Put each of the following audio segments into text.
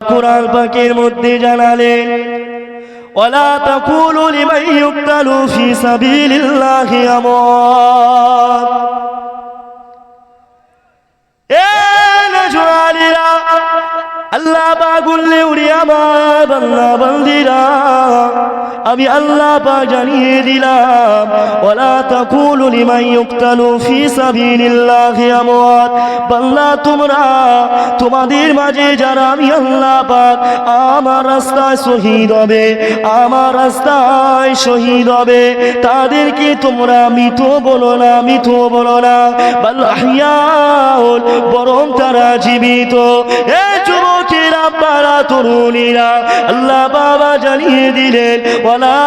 কুরআন পাকের মধ্যে জানালেন ওয়ালা তাকুলু লিমান ইউকতালু ফি সাবিলিল্লাহি আমওয়াত। এ নজওয়ানিরা, আল্লাহ পাক বললেন ওরে আমার বান্দা বান্দীরা, আমি আল্লাহ পাক জানিয়ে দিলাম ওয়ালা তাকুলু লিমান ইউকতালু ফি সাবিলিল্লাহি আমওয়াত। বান্দা তোমরা তোমাদের মাঝে যারা আমি আল্লাহ পাক আমার রাস্তায় শহীদ হবে, আমার রাস্তায় শহীদ হবে, তাদেরকে তোমরা মৃত বলো না, মৃত বলো না, বাল আহইয়াউন, বরং তারা জীবিত। এ যুবকেরা, আপনারা তরুণীরা, আল্লাহ বাবা জানিয়ে দিলেন ওয়ালা,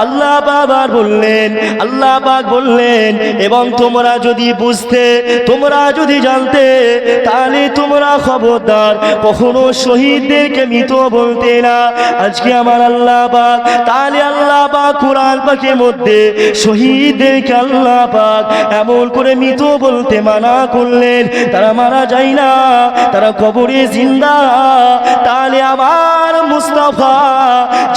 আল্লাহ বাবা বললেন, আল্লাহ পাক বললেন এবং তোমরা যদি বুঝতে, তোমরা যদি জানতে, তাহলে তোমরা খবরদার কখনো শহীদদেরকে মৃত বলতে না। আজকে আমার আল্লাহ পাক, তাহলে আল্লাহ পাক কুরআন পাকের মধ্যে শহীদদেরকে আল্লাহ পাক এমন করে মৃত বলতে মানা করলেন। তারা মারা যায় না, তারা কবরে জিন্দা। তাহলে আমার মুস্তাফা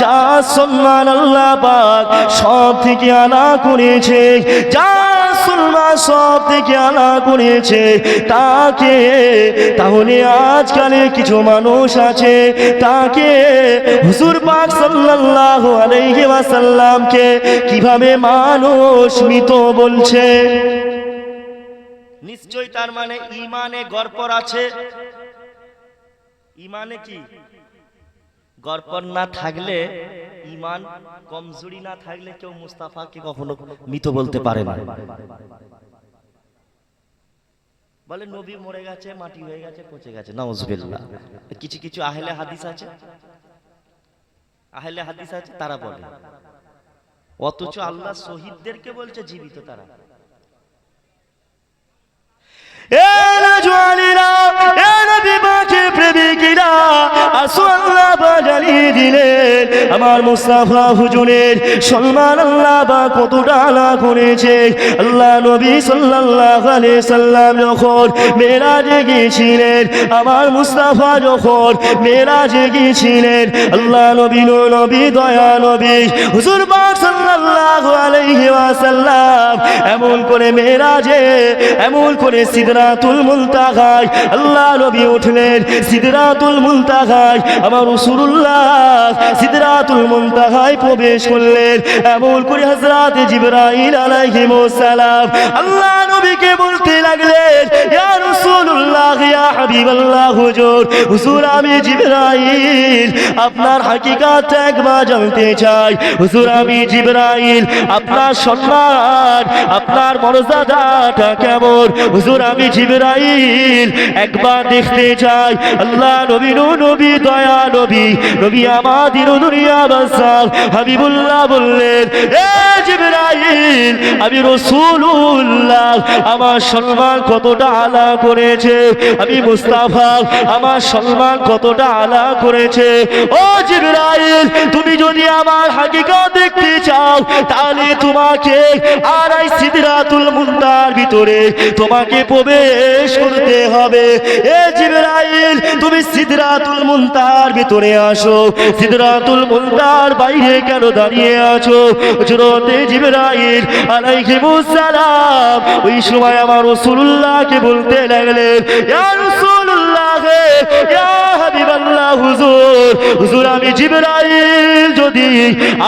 যা সম্মান আল্লাহ পাক সব থেকে আলা করেছে, যা সম্মান সব থেকে আলা করেছে তাকে, তাহলে আজকালে কিছু মানুষ আছে তাকে হুজুর পাক সাল্লাল্লাহু আলাইহি ওয়াসাল্লামকে কিভাবে মানুষ মৃত বলছে। নিশ্চয় তার মানে ঈমানে গড়পড় আছে। ঈমানে কি গড়পড় না থাকলে, ঈমান কমজোরি না থাকলে কেউ মুস্তাফাকে কখনো মৃত বলতে পারে না। বলে নবী মরে গেছে, মাটি হয়ে গেছে, পচে গেছে, নাউজুবিল্লাহ। কিছু কিছু আহলে হাদিস আছে, আহলে হাদিস আছে, তারা বলে, অথচ আল্লাহ শহীদদেরকে বলছে জীবিত তারা। এ নজওয়ানিরা, এ নবী পাকের প্রেমিকেরা, আসো আল্লাহ পাক জানিয়ে দিলেন আমার মুস্তাফা হুজুরের সম্মান আল্লাহ পাক কতটা আলা করেছে। আল্লাহ নবী সাল্লাল্লাহু আলাইহি সাল্লাম যখন মেরাজে গিয়েছিলেন, আমার মুস্তাফা যখন মেরাজে গিয়েছিলেন, আল্লাহ নবী নবী দয়া নবী হুজুর পাক সাল্লাল্লাহু আলাইহি ওয়াসাল্লাম এমন করে মেরাজে, এমন করে সিদরাতুল মুনতাহায় আল্লাহ নবী উঠলেন। সিদরাতুল মুনতাহায় আমার রাসূলুল্লাহ সিদরাতুল মুনতাহায় প্রবেশ করলেন। এমন করে হযরত জিবরাইল আলাইহিস সালাম আল্লাহ নবীকে বলতে লাগলেন, ইয়া রাসূলুল্লাহ, ইয়া হাবিবাল্লাহ, হুজুর, হুজুর আমি জিবরাইল আপনার হাকিকাত একবার জানতে চাই। হুজুর আমি জিবরাইল, আপনার সম্মান, আপনার মর্যাদাটা কেমন? হুজুর আমি জিবরাইল একবার দেখতে চাই। আল্লাহ নবী নবী দয়া নবী নবী আমাদের দুনিয়া বাদশাহ হাবিবুল্লাহ বললেন, এ জিবরাইল, আমি রাসূলুল্লাহ আমার সম্মান কতটা আলা করেছে, আমি মুস্তাফা আমার সম্মান কতটা আলা করেছে। ও জিবরাইল, তুমি যদি আমার হাকিকত দেখতে চাও, তাহলে তোমাকে আর এই সিদরাতুল মুনতাহার ভিতরে তোমাকে প্রবেশ করতে হবে। এ জিবরাইল, তুমি সিদরাতুল মুনতাহার ভিতরে আসো। সিদরাতুল মুনতাহার বাইরে কেন দাঁড়িয়ে আছো? হযরতে জিবরাইল আলাইহিস সালাম ওই সময় আমার রাসূলুল্লাহকে বলতে লাগলেন, ইয়া রাসূলুল্লাহ, ইয়া হাবিবাল্লাহ, হুজুর, হুজুর আমি জিবরাইল যদি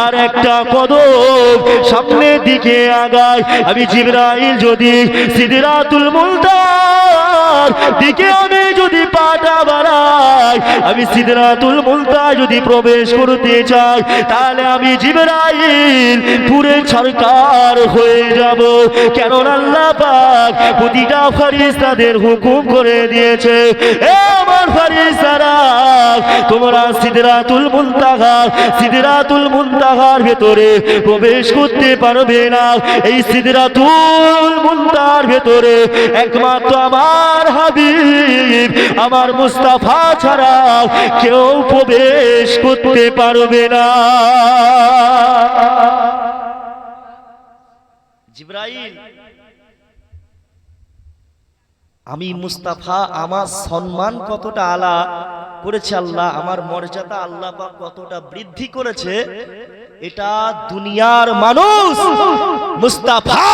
আর একটা কদম সামনের দিকে আগাই, আমি জিবরাইল যদি সিদরাতুল মুনতাহার দিকে আমি যদি পাটা বাড়াই, আমি সিদরাতুল মুনতাহায় যদি প্রবেশ করতে চাই, তাহলে আমি জিবরাইল পুরে সরকার হয়ে যাব। কেন আল্লাহ পাক প্রতিটা ফেরেশতাদের হুকুম করে দিয়েছে, এ আমার ফেরেশতারা, তোমরা সিদরাতুল মুনতাহা, সিদরাতুল মুনতাহার ভেতরে প্রবেশ করতে পারবে না। এই সিদরাতুল মুনতাহার ভেতরে একমাত্র আমার হাবিব, আমার মুস্তাফা ছাড়া কেউ প্রবেশ করতে পারবে না। জিবরাইল আমি মুস্তাফা, আমার সম্মান কতটা আলা করেছে আল্লাহ, আমার মর্যাদা আল্লাহ পাক কতটা বৃদ্ধি করেছে, এটা দুনিয়ার মানুষ মুস্তাফা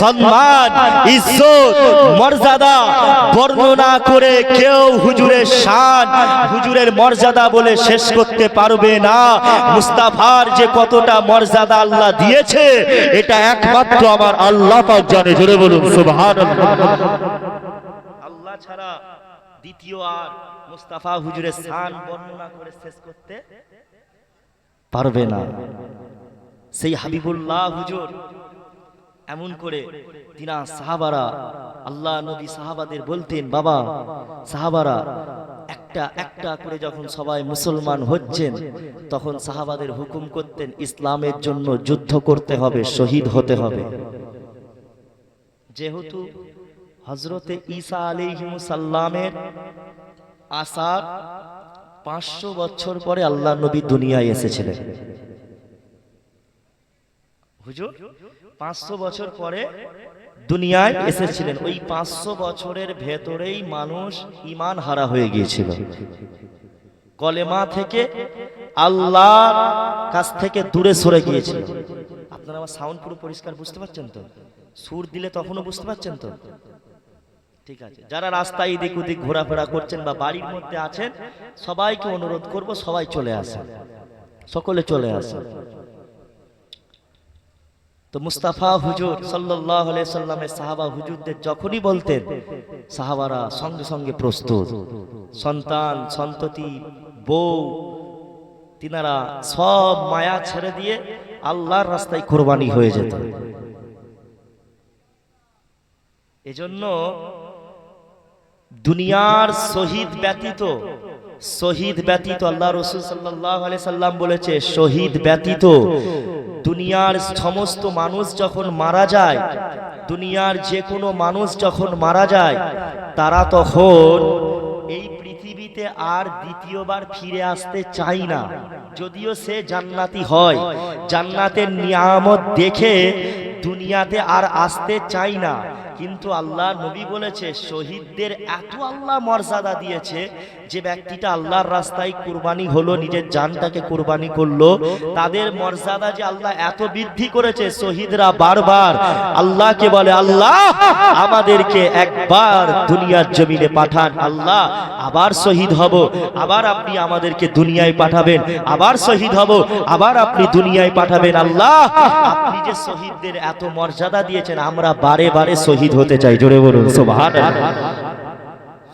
সম্মান, ইজ্জত, মর্যাদা বর্ণনা করে কেউ হুজুরের শান, হুজুরের মর্যাদা বলে শেষ করতে পারবে না। মুস্তাফার যে কতটা মর্যাদা আল্লাহ দিয়েছে, এটা একমাত্র আমার আল্লাহ পাক জানে। জোরে বলুন সুবহানাল্লাহ। আল্লাহ ছাড়া দ্বিতীয় আর মুস্তাফা হুজুরের শান বর্ণনা করে শেষ করতে পারবে না। সেই হাবিবুল্লাহ হুজুর এমন করে তিনা সাহাবারা, আল্লাহ নবী সাহাবাদের বলতেন, বাবা সাহাবারা একটা একটা করে যখন সবাই মুসলমান হচ্ছেন, তখন সাহাবাদের হুকুম করতেন ইসলামের জন্য যুদ্ধ করতে হবে, শহীদ হতে হবে। যেহেতু হযরতে ঈসা আলাইহিস সালামের আসার 500 বছর পরে আল্লাহ নবী দুনিয়ায় এসেছিলেন। হুজুর 500 বছর পরে দুনিয়ায় এসেছিলেন। ওই 500 বছরের ভেতরেই মানুষ ঈমান হারা হয়ে গিয়েছিল, কলেমা থেকে আল্লাহর কাছ থেকে দূরে সরে গিয়েছিল। আপনারা আমার সাউন্ড পুরো পরিষ্কার বুঝতে পারছেন তো? সুর দিলে তখনও বুঝতে পারছেন তো? ঠিক আছে। যারা রাস্তায় এদিক ওদিক ঘোরাফেরা করছেন বা বাড়ির মধ্যে আছেন, সবাইকে অনুরোধ করব সবাই চলে আসেন, সকলে চলে আসেন। তো মুস্তাফা হুজুর সাল্লাল্লাহু আলাইহি সাল্লামের সাহাবা হুজুরদের যখনই বলতেন, সাহাবারা সঙ্গে সঙ্গে প্রস্তুত, সন্তান সন্ততি বউ তিনারা সব মায়া ছেড়ে দিয়ে আল্লাহর রাস্তায় কুরবানি হয়ে যেত। এজন্য দুনিয়ার শহীদ ব্যতীত আল্লাহ রাসূল সাল্লাল্লাহু আলাইহি সাল্লাম বলেছে, শহীদ ব্যতীত দুনিয়ার সমস্ত মানুষ যখন মারা যায়, দুনিয়ার যে কোনো মানুষ যখন মারা যায়, তারা তখন এই পৃথিবীতে আর দ্বিতীয়বার ফিরে আসতে চায় না। যদিও সে জান্নাতি হয়, জান্নাতের নিয়ামত দেখে দুনিয়াতে আর আসতে চায় না, কিন্তু আল্লাহ নবী বলেছে শহীদদের এত আল্লাহ মর্যাদা দিয়েছে, যে ব্যক্তিটা আল্লাহর রাস্তায় কুরবানি হলো, নিজের জানটাকে কুরবানি করলো, তাদের মর্যাদা যে আল্লাহ এত বৃদ্ধি করেছে, শহীদরা বারবার আল্লাহকে বলে, আল্লাহ আমাদেরকে একবার দুনিয়ার জমিনে পাঠান, আল্লাহ আবার শহীদ হব, আবার আপনি আমাদেরকে দুনিয়ায় পাঠাবেন, আবার শহীদ হব, আবার আপনি দুনিয়ায় পাঠাবেন, আল্লাহ আপনি যে শহীদদের এত মর্যাদা দিয়েছেন, আমরা বারে বারে শহীদ হতে চাই। জোরে বলুন সুবহানাল্লাহ।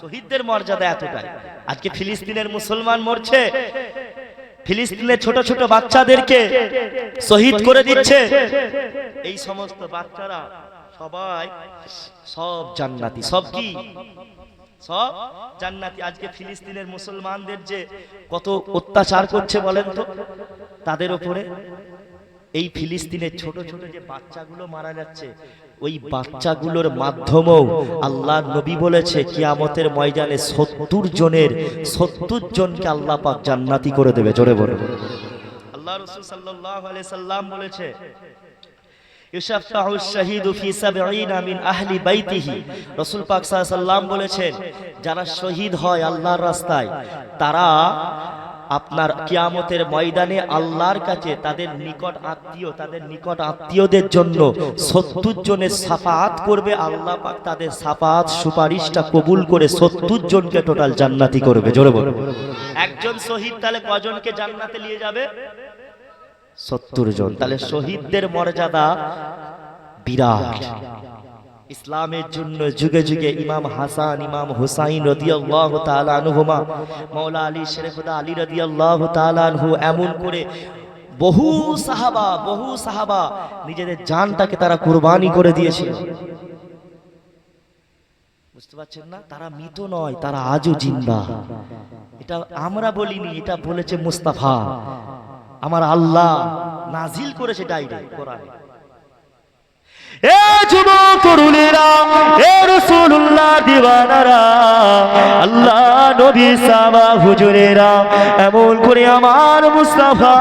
শহীদদের মর্যাদা এতটাই। আজকে ফিলিস্তিনের মুসলমান মরছে, ফিলিস্তিনের ছোট ছোট বাচ্চাদেরকে শহীদ করে দিচ্ছে, এই সমস্ত বাচ্চারা সবাই সব জান্নাতি, সব কি সব জান্নাতি। আজকে ফিলিস্তিনের মুসলমানদের যে কত অত্যাচার করছে বলেন তো তাদের উপরে। এই ফিলিস্তিনের ছোট ছোট যে বাচ্চাগুলো মারা যাচ্ছে, ওই বাচ্চাগুলোর মাধ্যমেও আল্লাহ নবী বলেছে কিয়ামতের ময়দানে 70 জনকে আল্লাহ পাক জান্নাতি করে দেবে। জোরে বলো। আল্লাহ রাসূল সাল্লাল্লাহু আলাইহি সাল্লাম বলেছে, ইউশাফাউ শাহীদু ফি 70 মিন আহলি বাইতিহি। রাসূল পাক সাল্লাল্লাহু আলাইহি সাল্লাম বলেছেন, যারা শহীদ হয় আল্লাহর রাস্তায়, তারা আপনার কিয়ামতের ময়দানে আল্লাহর কাছে তাদের নিকট আত্মীয়দের জন্য 70 জনের শাফাআত করবে। আল্লাহ পাক তাদের শাফাআত সুপারিশটা কবুল করে 70 জনকে টোটাল জান্নাতি করবে। জোরে বলো। একজন শহীদ তাহলে কজনকে জান্নাতে নিয়ে যাবে? 70 জন। তাহলে শহীদদের মর্যাদা বিরাট। ইসলামের জন্য যুগে যুগে ইমাম হাসান, ইমাম হুসাইন রাদিয়াল্লাহু তাআলা আনহুমা, মাওলা আলী শরীফুল্লাহ আলী রাদিয়াল্লাহু তাআলা আনহু, এমন করে বহু সাহাবা নিজেদের জানটাকে তারা কুরবানি করে দিয়েছিল। বুঝতে পারছেন না? তারা মৃত নয়, তারা আজও জিন্দা। এটা আমরা বলিনি, এটা বলেছে মুস্তাফা, আমার আল্লাহ নাজিল করেছে ডাইরেক্ট কোরআনে। এ যুবক তরুণেরা, এ রাসূলুল্লাহ দিওয়ানারা, আল্লাহ নবী সাহাবা হুজুরেরা এমন করে আমার মুস্তাফা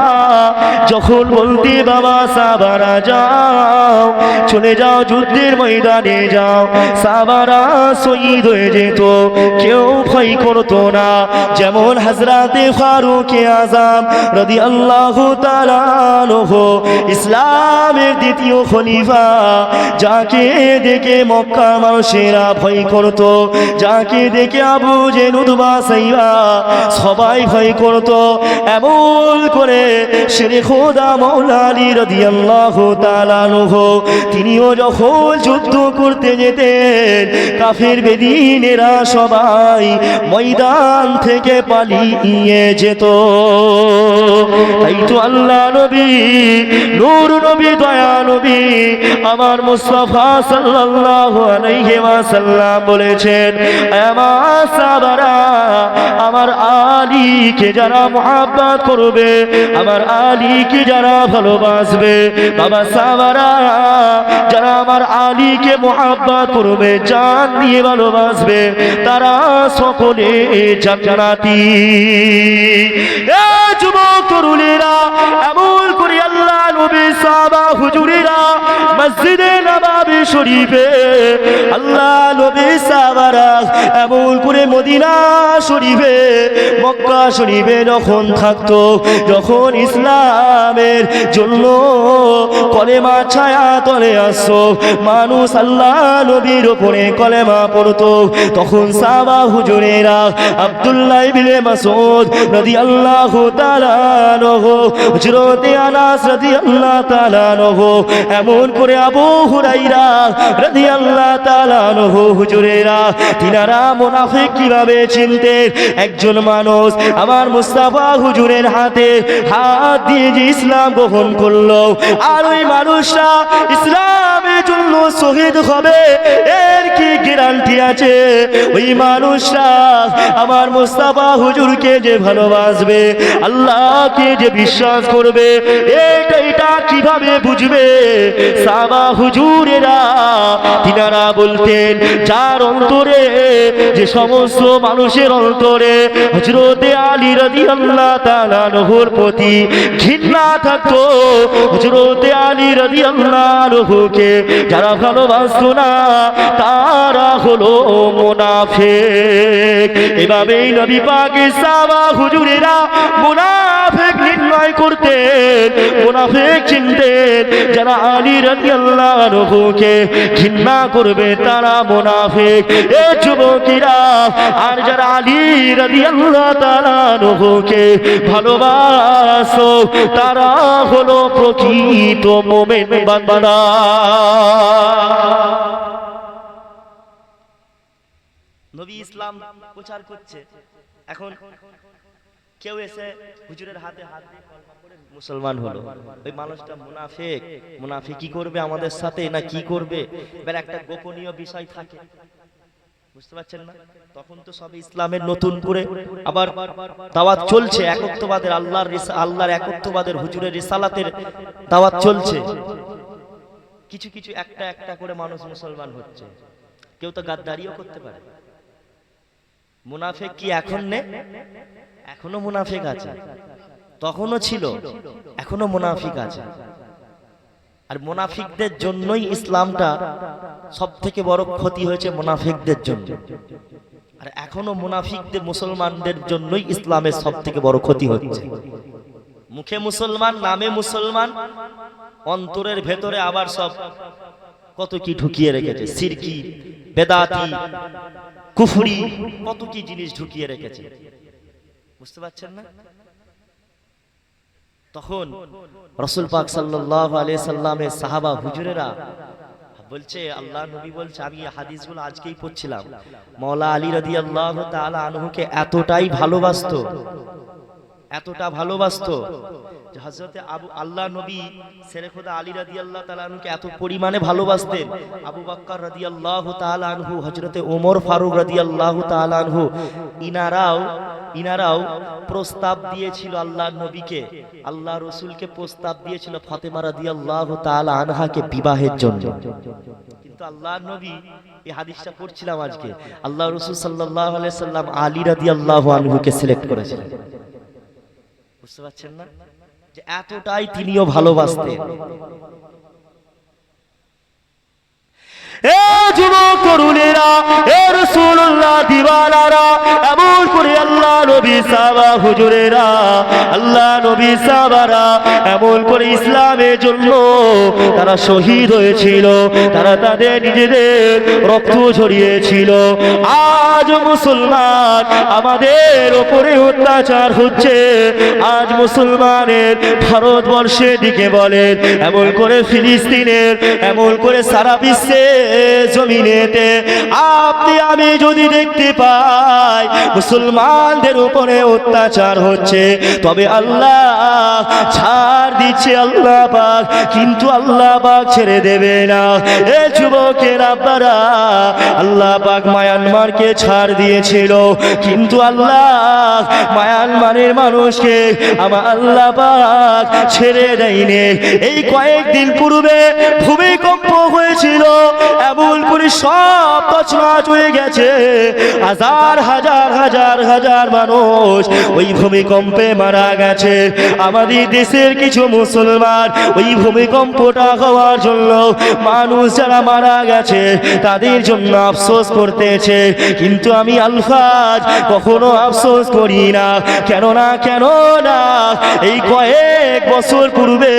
যখন বলতে বাবা সাহাবারা যাও চলে যাও যুদ্ধের ময়দানে যাও, সাহাবারা শহীদ হয়ে যেত, কেউ ভয় করতো না। যেমন হযরতে ফারুক আযম রাদিয়াল্লাহু তাআলা আনহু ইসলামের দ্বিতীয় খলিফা, যাকে দেখে মক্কা মানুষেরা ভয় করত, যাকে দেখে আবু জেহেল উতবা সাইবা সবাই ভয় করত, এমন করে শেরে খোদা মাওলা আলী রাদিয়াল্লাহু তাআলা আনহু তিনিও যখন যুদ্ধ করতে যেতেন কাফের বেদিনেরা সবাই ময়দান থেকে পালিয়ে যেত। তাই তো আল্লাহ নবী নূর নবী দয়া নবী আমার মুস্তাফা সাল্লাল্লাহু আলাইহি ওয়াসাল্লাম বলেছেন, আমার সাহাবারা আমার আলীকে যারা মুহাব্বত করবে, আমার আলীকে যারা ভালোবাসবে, বাবা সাহাবারা যারা আমার আলীকে মুহাব্বত করবে, জান দিয়ে ভালোবাসবে, তারা সকলে জান্নাতি। এ যুবক তরুণেরা, এমন করে আল্লাহ নবী সাহাবা হুজুরেরা মসজিদে নববী শরীফে আল্লাহ নবী সাহাবারা এমন করে মদিনা শরীফে মক্কা শরীফে যখন থাকতো, যখন ইসলামের জন্য কলেমা ছায়া তলে আসতো, মানুষ আল্লাহ নবীর উপরে কলেমা পড়তো, তখন সাহাবা হুজুরেরা আব্দুল্লাহ ইবনে মাসউদ রাদিয়াল্লাহু তাআলা আনহু, হযরতে আনাস রাদিয়াল্লাহু তাআলা আনহু, এমন করে আবু হুরায়রা রাদিয়াল্লাহু তাআলা আনহু হুজুরেরা তিনারা মুনাফিক কিভাবে চিনতেন। একজন মানুষ আমার মুস্তাফা হুজুরের হাতে হাত দিয়ে যে ইসলাম গ্রহণ করলো, আর ওই মানুষটা ইসলামের জন্য শহীদ হবে, এর কি গ্যারান্টি আছে? ওই মানুষটা আমার মুস্তাফা হুজুরকে যে ভালোবাসবে, আল্লাহকে যে বিশ্বাস করবে, এটা কিভাবে বুঝবে? সাহাবা হুজুরেরা তিনারা বলতেন, যার অন্তরে যে সমস্ত মানুষের অন্তরে হযরতে আলী রাদিয়াল্লাহু তাআলা আনহুর প্রতি ঘৃণা থাকতো, হযরতে আলী রাদিয়াল্লাহু আনহুকে যারা ভালোবাসতো না, তারা হলো মুনাফিক। এভাবেই নবী পাকের সাহাবা হুজুরেরা মুনাফিক নির্ণয় করতেন, মুনাফিক চিনতেন। যারা আলী রাদিয়াল্লাহু আনহুকে ঘৃণা করবে তারা মুনাফিক। এ যুবকেরা, আর যারা আলী রাদিয়াল্লাহু তাআলা আনহুকে ভালোবাসো, তারা হলো প্রকৃত মুমিন বান্দা। নবী ইসলাম প্রচার করছে, এখন কেউ এসে হুজুরের হাতে হাত দিয়ে কলমা পড়ে মুসলমান হলো, ওই মানুষটা মুনাফিক। মুনাফিক কি করবে আমাদের সাথে, না কি করবে? এবার একটা গোপনীয় বিষয় থাকে, বুঝতে পারছেন না? তখন তো সবে ইসলামের নতুন করে আবার দাওয়াত চলছে, একত্ববাদের আল্লাহর একত্ববাদের হুজুরের রিসালাতের দাওয়াত চলছে। কিছু কিছু একটা একটা করে মানুষ মুসলমান হচ্ছে, কেউ তো গাদ্দারিও করতে পারে। মুনাফিক কি এখন নেই? এখনো মুনাফিক আছে, তখনও ছিল, এখনো মুনাফিক আছে। আর মুনাফিকদের জন্যই ইসলামটা সব থেকে বড় ক্ষতি হয়েছে, মুনাফিকদের জন্য। আর এখনো মুনাফিকদের মুসলমানদের জন্যই ইসলামের সব থেকে বড় ক্ষতি হচ্ছে। মুখে মুসলমান, নামে মুসলমান, অন্তরের ভেতরে আবার সব কত কি ঢুকিয়ে রেখেছে, শিরকি, বেদাতি, কুফরি, কত কি জিনিস ঢুকিয়ে রেখেছে, বুঝতে পারছেন না? তখন রাসূল পাক সাল্লাল্লাহু আলাইহি সাল্লামের সাহাবা হুজুরেরা বলছে, আল্লাহ নবী বলছে, আমি এই হাদিসগুলো আজকেই পড়ছিলাম, মাওলা আলী রাদিয়াল্লাহু তাআলা আনহুকে এতটাই ভালোবাসতো, এতটা ভালোবাসতো যে হযরতে আল্লাহ নবী শেরে খোদা আলী রাদিয়াল্লাহু তাআলা আনহুকে এত পরিমাণে ভালোবাসতেন, আবু বকর রাদিয়াল্লাহু তাআলা আনহু, হযরতে ওমর ফারুক রাদিয়াল্লাহু তাআলা আনহু, ইনারাও প্রস্তাব দিয়েছিল আল্লাহ নবীকে, আল্লাহ রাসূলকে প্রস্তাব দিয়েছিল ফাতেমা রাদিয়াল্লাহু তাআলা আনহাকে বিবাহের জন্য। কিন্তু কিন্তু আল্লাহর নবী, এই হাদিসটা পড়ছিলাম আজকে, আল্লাহ রাসূল সাল্লাল্লাহু আলাইহি সাল্লাম আলী রাদিয়াল্লাহু আনহুকে সিলেক্ট করেছিলেন। বুঝতে পারছেন না যে এতটাই তিনিও ভালোবাসতেন। এ যুবক তরুণেরা, এ রাসূলুল্লাহ দিওয়ানারা, এমন করে আল্লাহ নবী সাহাবা হুজুরেরা, আল্লাহ নবী সাহাবারা এমন করে ইসলামের জন্য তারা শহীদ হয়েছিল, তারা তাদের নিজেদের রক্ত ঝরিয়েছিল। আজ মুসলমান আমাদের উপরে অত্যাচার হচ্ছে। আজ মুসলমানের ভারতবর্ষের দিকে বলেন, এমন করে ফিলিস্তিনের, এমন করে সারা বিশ্বে জমিনেতে আপনি আমি যদি দেখতে পাই মুসলমানদের উপরে অত্যাচার হচ্ছে, তবে আল্লাহ ছাড় দিচ্ছে আল্লাহ পাক, কিন্তু আল্লাহ পাক ছেড়ে দেবে না। এ যুবকের আব্বারা, আল্লাহ পাক মায়ানমারকে ছাড় দিয়েছিল, কিন্তু আল্লাহ মায়ানমারের মানুষকে আমার আল্লাহ পাক ছেড়ে দেয়নি। এই কয়েকদিন পূর্বে ভূমিকম্প হয়েছিল, এমন করে সব তছনছ হয়ে গেছে। হাজার হাজার হাজার হাজার মানুষ ওই ভূমিকম্পে মারা গেছে। আমাদের দেশের কিছু মুসলমান ওই ভূমিকম্পটা হওয়ার জন্য মানুষ যারা মারা গেছে তাদের জন্য আফসোস করতেছে, কিন্তু আমি আলফাজ কখনো আফসোস করি না। কেননা এই কয়েক বছর পূর্বে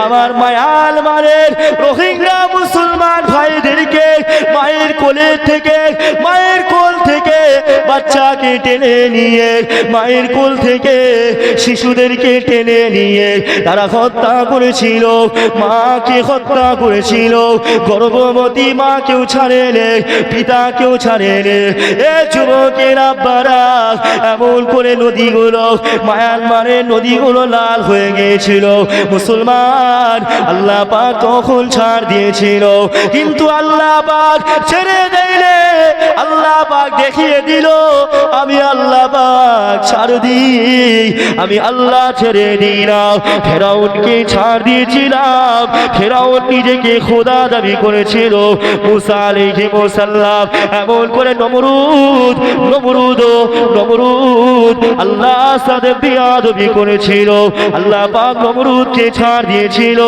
আমার মায়ানমারের রোহিঙ্গা মুসলমান ভাইদেরকে মায়ের কোলের থেকে, মায়ের কোল থেকে বাচ্চাকে টেনে নিয়ে, মায়ের কোল থেকে শিশুদেরকে টেনে নিয়ে তারা হত্যা করেছিল, মাকে হত্যা করেছিল। গর্ভবতী মাকেও ছাড়েলে, পিতাকেও ছাড়েলে। এ যুবকের আব্বারা, এমন করে নদীগুলো, মায়ানমারের নদীগুলো লাল হয়ে গিয়েছিল। মুসলমান আল্লাহ পাক তখন ছাড় দিয়েছিল, কিন্তু আল্লাহ পাক ছেড়ে দেয়নি। আল্লাহ পাক দেখিয়ে দিল, আমি আল্লাহ পাক ছাড় দিই, আমি আল্লাহ ছেড়ে দিই না। ফেরাউনকে ছাড় দিয়েছিলাম, ফেরাউন নিজেকে খোদা দাবি করেছিল। মুসা আলাইহিস সালাম এমন করে নমরুদ আল্লাহর সাথে বিয়াদবি করেছিল। আল্লাহ পাক নমরুদকে ছাড় দিয়েছিল,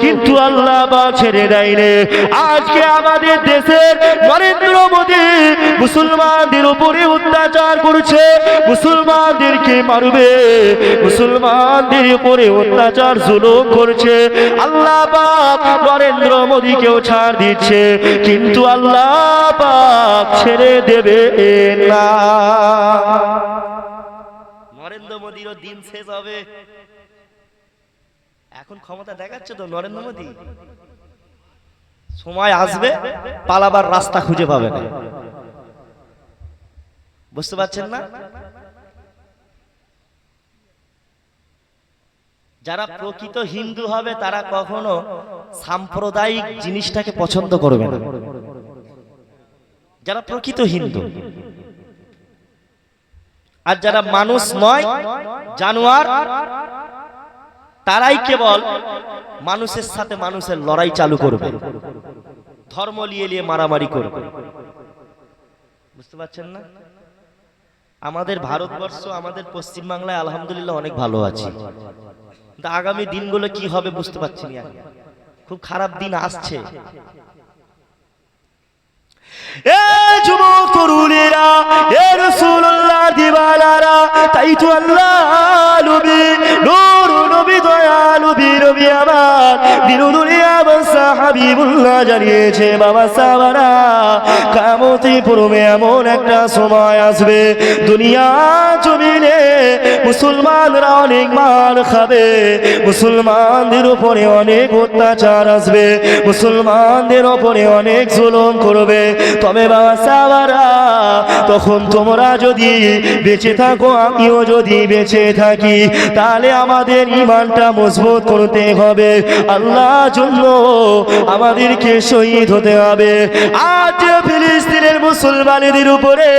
কিন্তু আল্লাহ পাক ছেড়ে দেয়নি। আজকে আমাদের দেশের নরেন্দ্র মোদী মুসলমানদের উপরে অত্যাচার করছে, মুসলমানদেরকে মারবে, মুসলমানদের উপরে অত্যাচার জুলুম করছে। আল্লাহ পাক নরেন্দ্র মোদীকেও ছাড় দিচ্ছে, কিন্তু আল্লাহ পাক ছেড়ে দেবে না। নরেন্দ্র মোদীরও দিন শেষ হবে। এখন ক্ষমতা দেখাচ্ছে তো নরেন্দ্র মোদী, সময় আসবে পালাবার রাস্তা খুঁজে পাবে না। বুঝতে পারছেন না? যারা প্রকৃত হিন্দু হবে তারা কখনো সাম্প্রদায়িক জিনিসটাকে পছন্দ করবে না। যারা প্রকৃত হিন্দু, আর যারা মানুষ নয়, জানোয়ার, তারাই কেবল মানুষের সাথে মানুষের লড়াই চালু করবে, ধর্ম নিয়ে নিয়ে মারামারি করবে। বুঝতে পারছেন না? আমাদের ভারতবর্ষ, আমাদের পশ্চিমবাংলায় আলহামদুলিল্লাহ অনেক ভালো আছে, কিন্তু আগামী দিনগুলো কি হবে বুঝতে পারছি না। খুব খারাপ দিন আসছে। এ যুবক তরুণেরা, এ রাসূলুল্লাহ দিওয়ানারা, তাই তো আল্লাহ নবী, নূর নবী, দয়ালু নবী আমার দিনুদুনিয়া বাদশা হাবিবুল্লাহ জানিয়েছে, বাবা সাহাবারা, কিয়ামতের পূর্বে এমন একটা সময় আসবে দুনিয়া জমিনে মুসলমানরা অনেক মার খাবে, মুসলমানদের উপরে অনেক অত্যাচার আসবে, মুসলমানদের উপরে অনেক জুলুম করবে। তবে বাবা সাহাবারা, তখন তোমরা যদি বেঁচে থাকো, আমিও যদি বেঁচে থাকি, তাহলে আমাদের ঈমানটা মজবুত করতে হবে। আল্লাহ আল্লাহর জন্য আমাদেরকে শহীদ হতে হবে। আজ ফিলিস্তিনের মুসলমানদের উপরে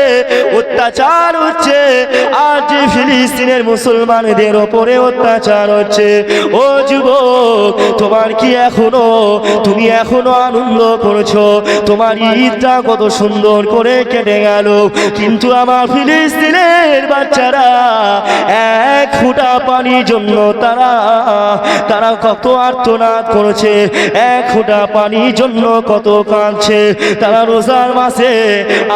অত্যাচার হচ্ছে, আজ ফিলিস্তিনের মুসলমানদের উপরে অত্যাচার হচ্ছে। ও যুবক, তোমার কি তুমি এখনো আনন্দ করছো? তোমার ঈদটা কত সুন্দর করে কেটে গেল, কিন্তু আমার ফিলিস্তিনের বাচ্চারা এক ফোঁটা পানির জন্য তারা কত আর্তনাদ করেছে, এক ফোঁটা পানির জন্য কত কাঁদছে। তারা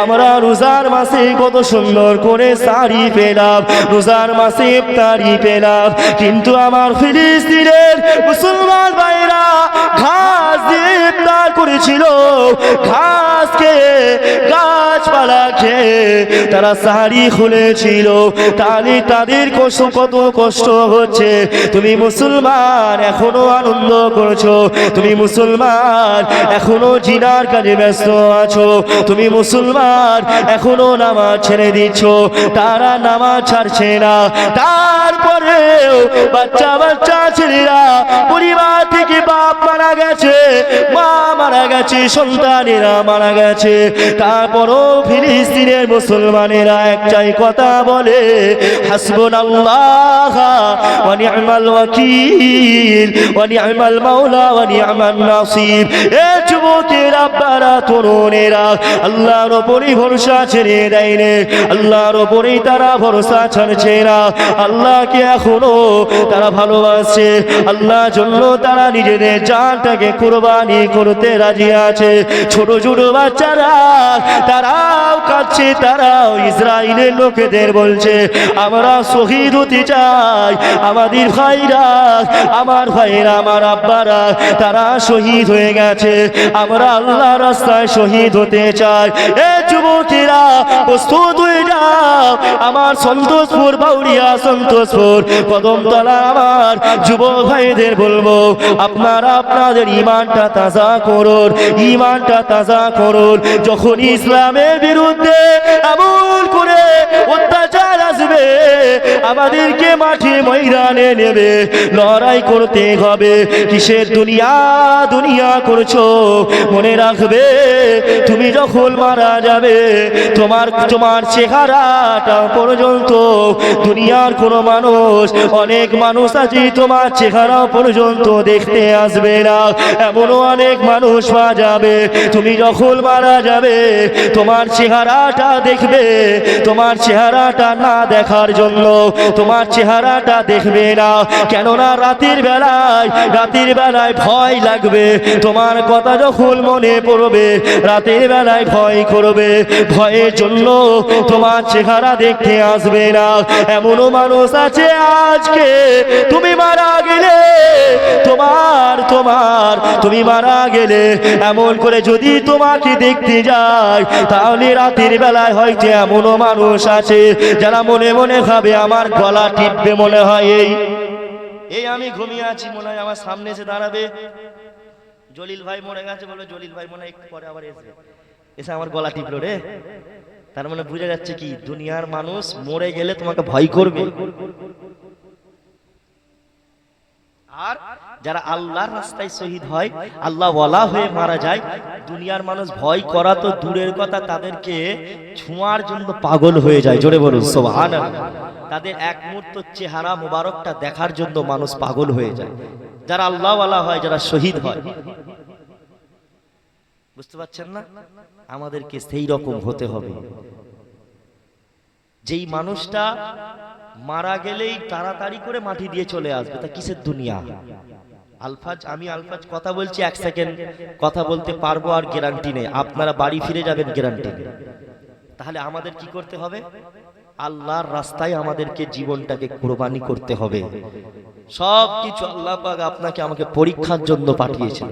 আমরা রোজার মাসে কত সুন্দর করে সারি পেলাম, রোজার মাসে ইফতারি পেলাম, কিন্তু আমার ফিলিস্তিনের মুসলমান ভাইরা ঘাস দিয়ে ইফতার করেছিল, ঘাসকে গাছপালা খেয়ে তারা সারি খুলেছিল। তাহলে তাদের কত কষ্ট হচ্ছে। তুমি মুসলমান এখনো আনন্দ করছো, তুমি মুসলমান এখনো জিনার কাজে ব্যস্ত আছো, তুমি মুসলমান এখনো নামাজ ছেড়ে দিচ্ছ। তারা নামাজ ছাড়ছে না, তারপরেও বাচ্চা ছেলেরা পরিবার থেকে বাপ মারা গেছে, মা মারা গেছে, সন্তানেরা মারা গেছে, তারপরও ফিলিস্তিনের মুসলমানেরা একটাই কথা বলে, হাসবুনাল্লাহ ওয়া নি'মাল ওয়াকিল ওয়া নি'মাল মাওলা ওয়া নি'মান নাসির। এ যুবকেরা, আব্বারা, তরুণেরা, আল্লাহর উপরই ভরসা ছেড়ে দেয়নি, আল্লাহর উপরই তারা ভরসা ছাড়ছে না। আল্লাহকে এখনো তারা ভালোবাসে, আল্লাহর জন্য তারা নিজেদের জানটাকে কুরবানি করতে রাজি আছে। ছোট ছোট বাচ্চারা তারাও কাঁদছে, তারাও ইসরায়েলের লোকেদের বলছে, আমরা শহীদ হতে চাই। আমাদের ভাইরা, আমার আব্বারা তারা শহীদ হয়ে গেছে, আমরা আল্লাহর রাস্তায় শহীদ হতে চাই। এ যুবকেরা, প্রস্তুত হয়ে যাও। আমার সন্তোষপুর, বাউরিয়া সন্তোষপুর, কদমতলা আমার যুবক ভাইদের বলবো, আপনারা আপনাদের ইমানটা তাজা করুন, ইমানটা তাজা করুন। যখন ইসলামের বিরুদ্ধে এমন করে অত্যাচার আসবে, আমাদেরকে মাঠে ময়দানে নেবে, লড়াই করতে হবে। কিসের দুনিয়া করছো? মনে রাখবে, তুমি যখন মারা যাবে, তোমার চেহারাটা পর্যন্ত দুনিয়ার কোনো মানুষ, অনেক মানুষ আছে তোমার চেহারা পর্যন্ত দেখতে আসবে না, এমনও অনেক মানুষ পাওয়া যাবে। তুমি যখন মারা যাবে, তোমার চেহারাটা দেখবে, তোমার চেহারাটা না দেখার জন্য তোমার চেহারাটা দেখবে না। কেননা রাতের বেলায় ভয় লাগবে, তোমার কথা যখন মনে পড়বে, রাতের বেলায় ভয় করবে, ভয়ের জন্য তোমার চেহারা দেখতে আসবে না। এমনও মানুষ আছে, আজকে তুমি মারা গেলে, তুমি মারা গেলে এমন করে যদি তোমাকে দেখতে যায়, তাহলে রাতের বেলায় হয়তো এমনও মানুষ আছে যারা মনে মনে ভাবে, আমার গলা টিপবে, মনে হয় এই আমি ঘুমিয়ে আছি, মনে হয় আমার সামনে এসে দাঁড়াবে। জলিল ভাই মরে গেছে, বলে জলিল ভাই মনে হয় একটু পরে আবার এসে আমার গলা টিপলো রে। তার মানে বুঝা যাচ্ছে কি, দুনিয়ার মানুষ মরে গেলে তোমাকে ভয় করবে। আর যারা আল্লাহর রাস্তায় শহীদ হয়, আল্লাহ ওয়ালা হয়ে মারা যায়, দুনিয়ার মানুষ ভয় করা তো দূরের কথা, তাদেরকে ছোঁয়ার জন্য পাগল হয়ে যায়। জোরে বলুন সুবহানাল্লাহ। তাদের এক মুহূর্ত চেহারা মুবারকটা দেখার জন্য মানুষ পাগল হয়ে যায়। যারা আল্লাহ ওয়ালা হয়, যারা শহীদ হয়, বুঝতে পারছেন না? আমাদেরকে সেই রকম হতে হবে। যেই মানুষটা মারা গেলেই তাড়াতাড়ি করে মাটি দিয়ে চলে আসবে, তা কিসের দুনিয়া? আমি আলফাজ কথা বলছি, 1 সেকেন্ড কথা বলতে পারবো আর গ্যারান্টি নেই, আপনারা বাড়ি ফিরে যাবেন গ্যারান্টি নেই। তাহলে আমাদের কি করতে হবে? আল্লাহর রাস্তায় আমাদেরকে জীবনটাকে কুরবানি করতে হবে। সব কিছু আল্লাহ পাক আপনাকে আমাকে পরীক্ষার জন্য পাঠিয়েছিল।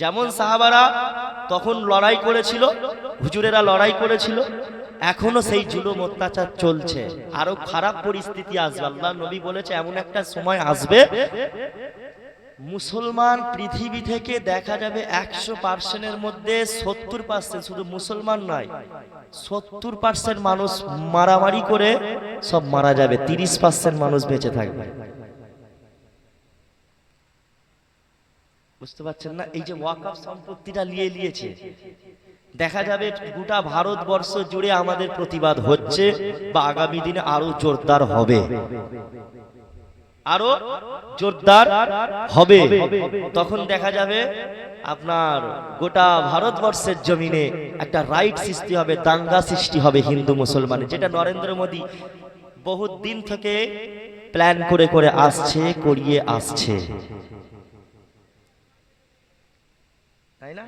যেমন সাহাবারা তখন লড়াই করেছিল, হুজুরেরা লড়াই করেছিল, এখনো সেই জুলুম অত্যাচার চলছে, আরো খারাপ পরিস্থিতি আসবে। আল্লাহ নবী বলেছে, এমন একটা সময় আসবে মুসলমান পৃথিবী থেকে দেখা যাবে 100%-এর মধ্যে 70%, শুধু মুসলমান নয়, 70% মানুষ মারামারি করে সব মারা যাবে, 30% মানুষ বেঁচে থাকবে। বুঝতে পারছেন না? এই যে ওয়াকফ সম্পত্তিটা নিয়েছে, দেখা যাবে গোটা ভারতবর্ষ জুড়ে আমাদের প্রতিবাদ হচ্ছে বা আগামী দিনে আরো জোরদার হবে, আরো জোরদার হবে। তখন দেখা যাবে আপনার গোটা ভারতবর্ষের জমিনে একটা রাইট সৃষ্টি হবে, দাঙ্গা সৃষ্টি হবে হিন্দু মুসলমানের, যেটা নরেন্দ্র মোদী বহুত দিন থেকে প্ল্যান করে করে আসছে, করিয়ে আসছে, তাই না?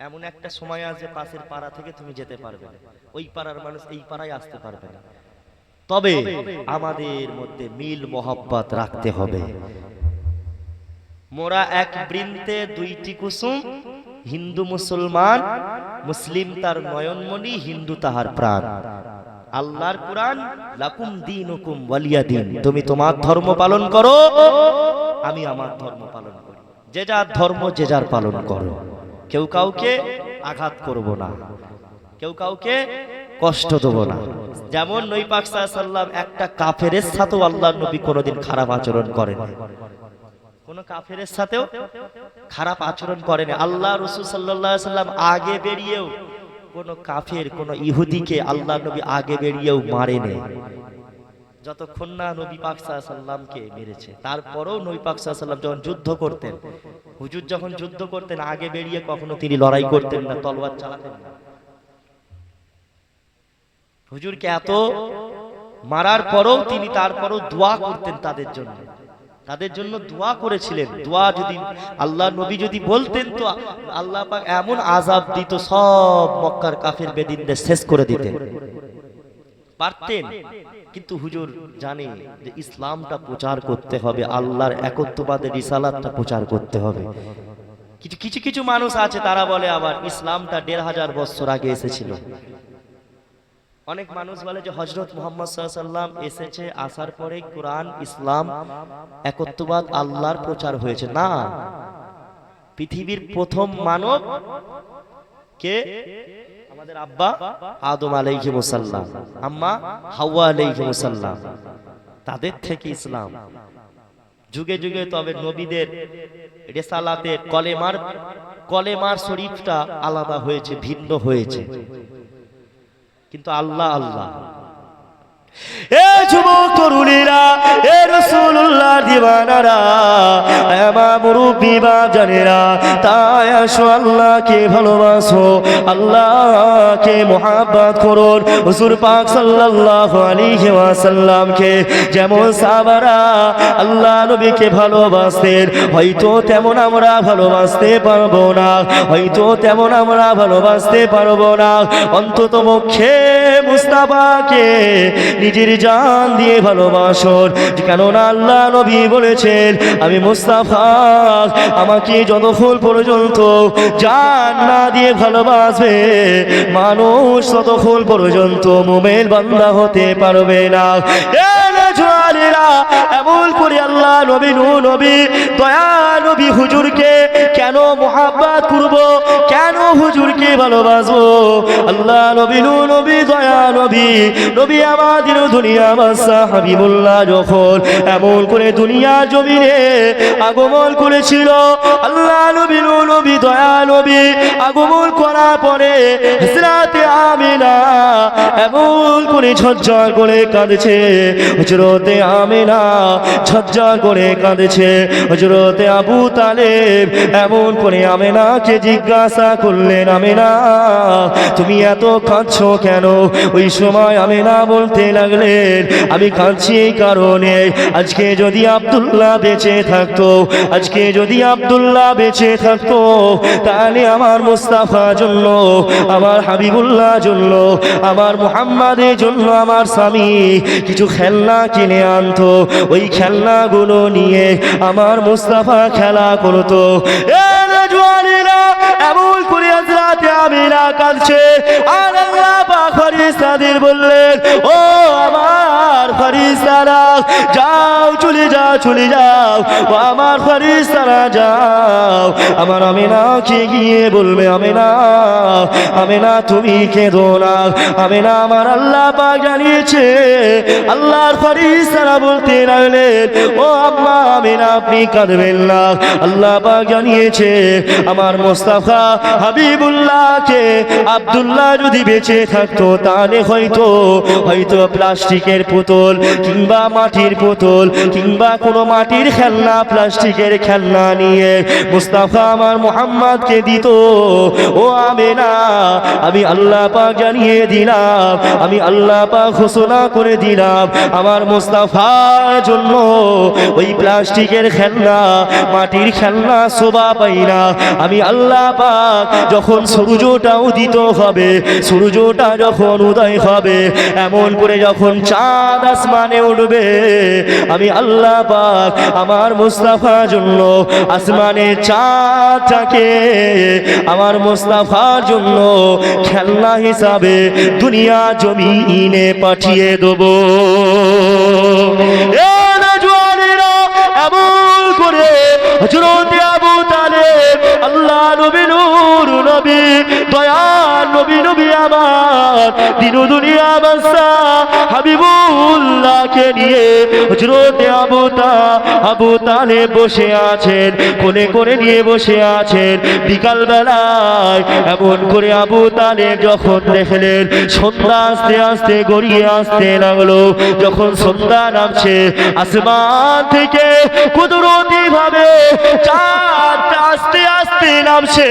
এমন একটা সময় আসবে পাশের পাড়া থেকে তুমি যেতে পারবে না, ওই পাড়ার মানুষ এই পাড়ায় আসতে পারবে না। তবে আমাদের মধ্যে মিল মোহাব্বত রাখতে হবে। মোরা এক বৃন্তে দুইটি কুসুম, হিন্দু মুসলমান, মুসলিম তার নয়নমণি, হিন্দু তাহার প্রাণ। আল্লাহর কুরআন, লাকুম দীনুকুম ওয়ালিয়া দিন, তুমি তোমার ধর্ম পালন করো, আমি আমার ধর্ম পালন করি, যে যার ধর্ম যে যার পালন করো, কেউ কাউকে আঘাত করব না, কেউ কাউকে কষ্ট দেব না। যেমন নবী পাক সাল্লাল্লাহু আলাইহি ওয়াসাল্লাম একটা কাফেরের সাথেও আল্লাহর নবী কোনোদিন খারাপ আচরণ করেন, কোন কাফেরের সাথেও খারাপ আচরণ করেন। আল্লাহ রাসূল সাল্লাল্লাহু আলাইহি ওয়াসাল্লাম আগে বেরিয়েও কোন কাফের, কোন ইহুদিকে আল্লাহর নবী আগে বেরিয়েও মারেনি, যতক্ষণ না নবী পাক সাল্লাল্লাহু আলাইহি ওয়াসাল্লামকে মেরেছে। তারপরেও নবী পাক সাল্লাল্লাহু আলাইহি ওয়াসাল্লাম যখন যুদ্ধ করতেন, হুজুর যখন যুদ্ধ করতেন, আগে বেরিয়ে কখনো তিনি লড়াই করতেন না, তলোয়ার চালাতেন না। হুজুরকে এত মারার পরেও তিনি তারপরেও দোয়া করতেন তাদের জন্য, তাদের জন্য দোয়া করেছিলেন। দোয়া যদি আল্লাহ নবী যদি বলতেন তো আল্লাহ পাক এমন আযাব দিত, সব মক্কার কাফের বেদিনদের শেষ করে দিতেন পারতেন। কিন্তু হুজুর জানে যে ইসলামটা প্রচার করতে হবে, আল্লাহর একত্ববাদের রিসালাতটা প্রচার করতে হবে। কিছু কিছু মানুষ আছে তারা বলে আবার ইসলামটা ১৫০০ বছর আগে এসেছিল। অনেক মানুষ বলে যে হযরত মুহাম্মদ সাল্লাল্লাহু আলাইহি ওয়াসাল্লাম এসেছে, আসার পরে কোরআন, ইসলাম, একত্ববাদ, আল্লাহর প্রচার হয়েছে। না, পৃথিবীর প্রথম মানব কে? আমাদের আব্বা আদম আলাইহিস সালাম, আম্মা হাওয়া আলাইহিস সালাম, তাদের থেকে ইসলাম যুগে যুগে। তবে নবীদের রিসালাতের কলেমার শরীফটা আলাদা হয়েছে, ভিন্ন হয়েছে, কিন্তু আল্লাহ আল্লাহ। এ যুবক তরুণীরা, এ রাসূলুল্লাহ দিওয়ানারা, আমা মুরব্বি বাজানেরা, তাই আসো আল্লাহকে ভালোবাসো, আল্লাহকে মুহাব্বত করুন। হুজুর পাক সাল্লাল্লাহু আলাইহি ওয়াসাল্লামকে যেমন সাহাবারা আল্লাহ নবীকে ভালোবাসতেন, হয়তো তেমন আমরা ভালোবাসতে পারবো না, হয়তো তেমন আমরা ভালোবাসতে পারবো না, অন্তত পক্ষে মুস্তাফাকে নিজের জান দিয়ে ভালোবাসুন। কেননা আল্লাহ নবী বলেছেন, আমি মুস্তাফা, আমাকে যতক্ষণ পর্যন্ত জান না দিয়ে ভালোবাসবে মানুষ, ততক্ষণ পর্যন্ত মুমিন বান্দা হতে পারবে না। এমন করে আল্লাহ নবী, নবী দয়া নবী হুজুরকে কেন মুহাব্বত করব, কেন হুজুরকে ভালোবাসবো? আল্লাহ নবী, নবী দয়া নবী, নবী আমাদের দুনিয়া বাদশা হাবিবুল্লাহ যখন এমন করে দুনিয়া জমিনে আগমন করেছিল, আল্লাহ নবী, নবী দয়া নবী আগমন করার পরে হযরতে আমিনা এমন করে ঝরঝর করে কাঁদছে, হযরতে আমিনা ঝরঝর করে কাঁদছে। হযরতে আবু তালেব এমন করে আমিনাকে জিজ্ঞাসা করলেন, আমিনা তুমি এত কাঁদছো কেন? ওই সময় আমিনা বলতে লাগলেন, আমি কাঁদছি এই কারণে, আজকে যদি আব্দুল্লাহ বেঁচে থাকতো, আজকে যদি আব্দুল্লাহ বেঁচে থাকতো, তাহলে আমার মুস্তাফার জন্য, আমার হাবিবুল্লাহ জন্য, আমার মুহাম্মাদের জন্য আমার স্বামী কিছু খেলনা কিনে আনতো, ওই খেলনাগুলো নিয়ে আমার মুস্তাফা খেলা করতো। জওয়ানেরা এমন করে হযরতে আমিনা কাঁদছে আর আল্লাহ পাক ফেরেশতাদের বললেন ও আমার ফেরেশতারা যাও চলে যাও চলে যাও ও আমার ফেরেশতারা যাও আমার আমিনাকে গিয়ে বলবে আমিনা আমিনা তুমি কেঁদো না আমিনা আমার আল্লাহ পাক জানিয়েছে আল্লাহর ফেরেশতারা বলতে লাগলেন ও আম্মা আমিনা আপনি কাঁদবেন না আল্লাহ পাক জানিয়েছে আমার মুস্তাফা হাবিবুল্লাহকে আব্দুল্লাহ যদি বেঁচে থাকতো তাহলে হয়তো প্লাস্টিকের বোতল কিংবা মাটির বোতল কিংবা কোনো মাটির খেলনা প্লাস্টিকের খেলনা নিয়ে মুস্তাফা আমার মুহাম্মদকে দিত ও আমিনা আমি আল্লাহ পাক জানিয়ে দিলাম আমি আল্লাহ পাক ঘোষণা করে দিলাম আমার মুস্তাফার জন্য ওই প্লাস্টিকের খেলনা মাটির খেলনা শোভা পাই না আমি আল্লাহ পাক যখন সূর্যটা উদিত হবে সূর্যটা যখন উদয় হবে এমন করে যখন চাঁদ আসমানে উঠবে আমি আল্লাহ পাক আমার মুস্তাফার জন্য আসমানে চাঁদটাকে আমার মুস্তাফার জন্য খেলনা হিসাবে দুনিয়া জমিনে পাঠিয়ে দেবো এমন করে হযরতে আবু তালেব আল্লাহ নবী নূর নবী দয়াল নবী নবী আমার দিন দুনিয়া বাদশা হাবিবুল্লাহকে নিয়ে হযরতে আবু তালেব বসে আছেন কোলে করে নিয়ে বসে আছেন বিকাল বেলায় এমন করে আবু তালেব যখন দেখলেন সন্ধ্যা আস্তে আস্তে গড়িয়ে আসতে লাগলো যখন সন্ধ্যা নামছে আসমান থেকে কুদরতি ভাবে চাঁদ আস্তে আস্তে নামছে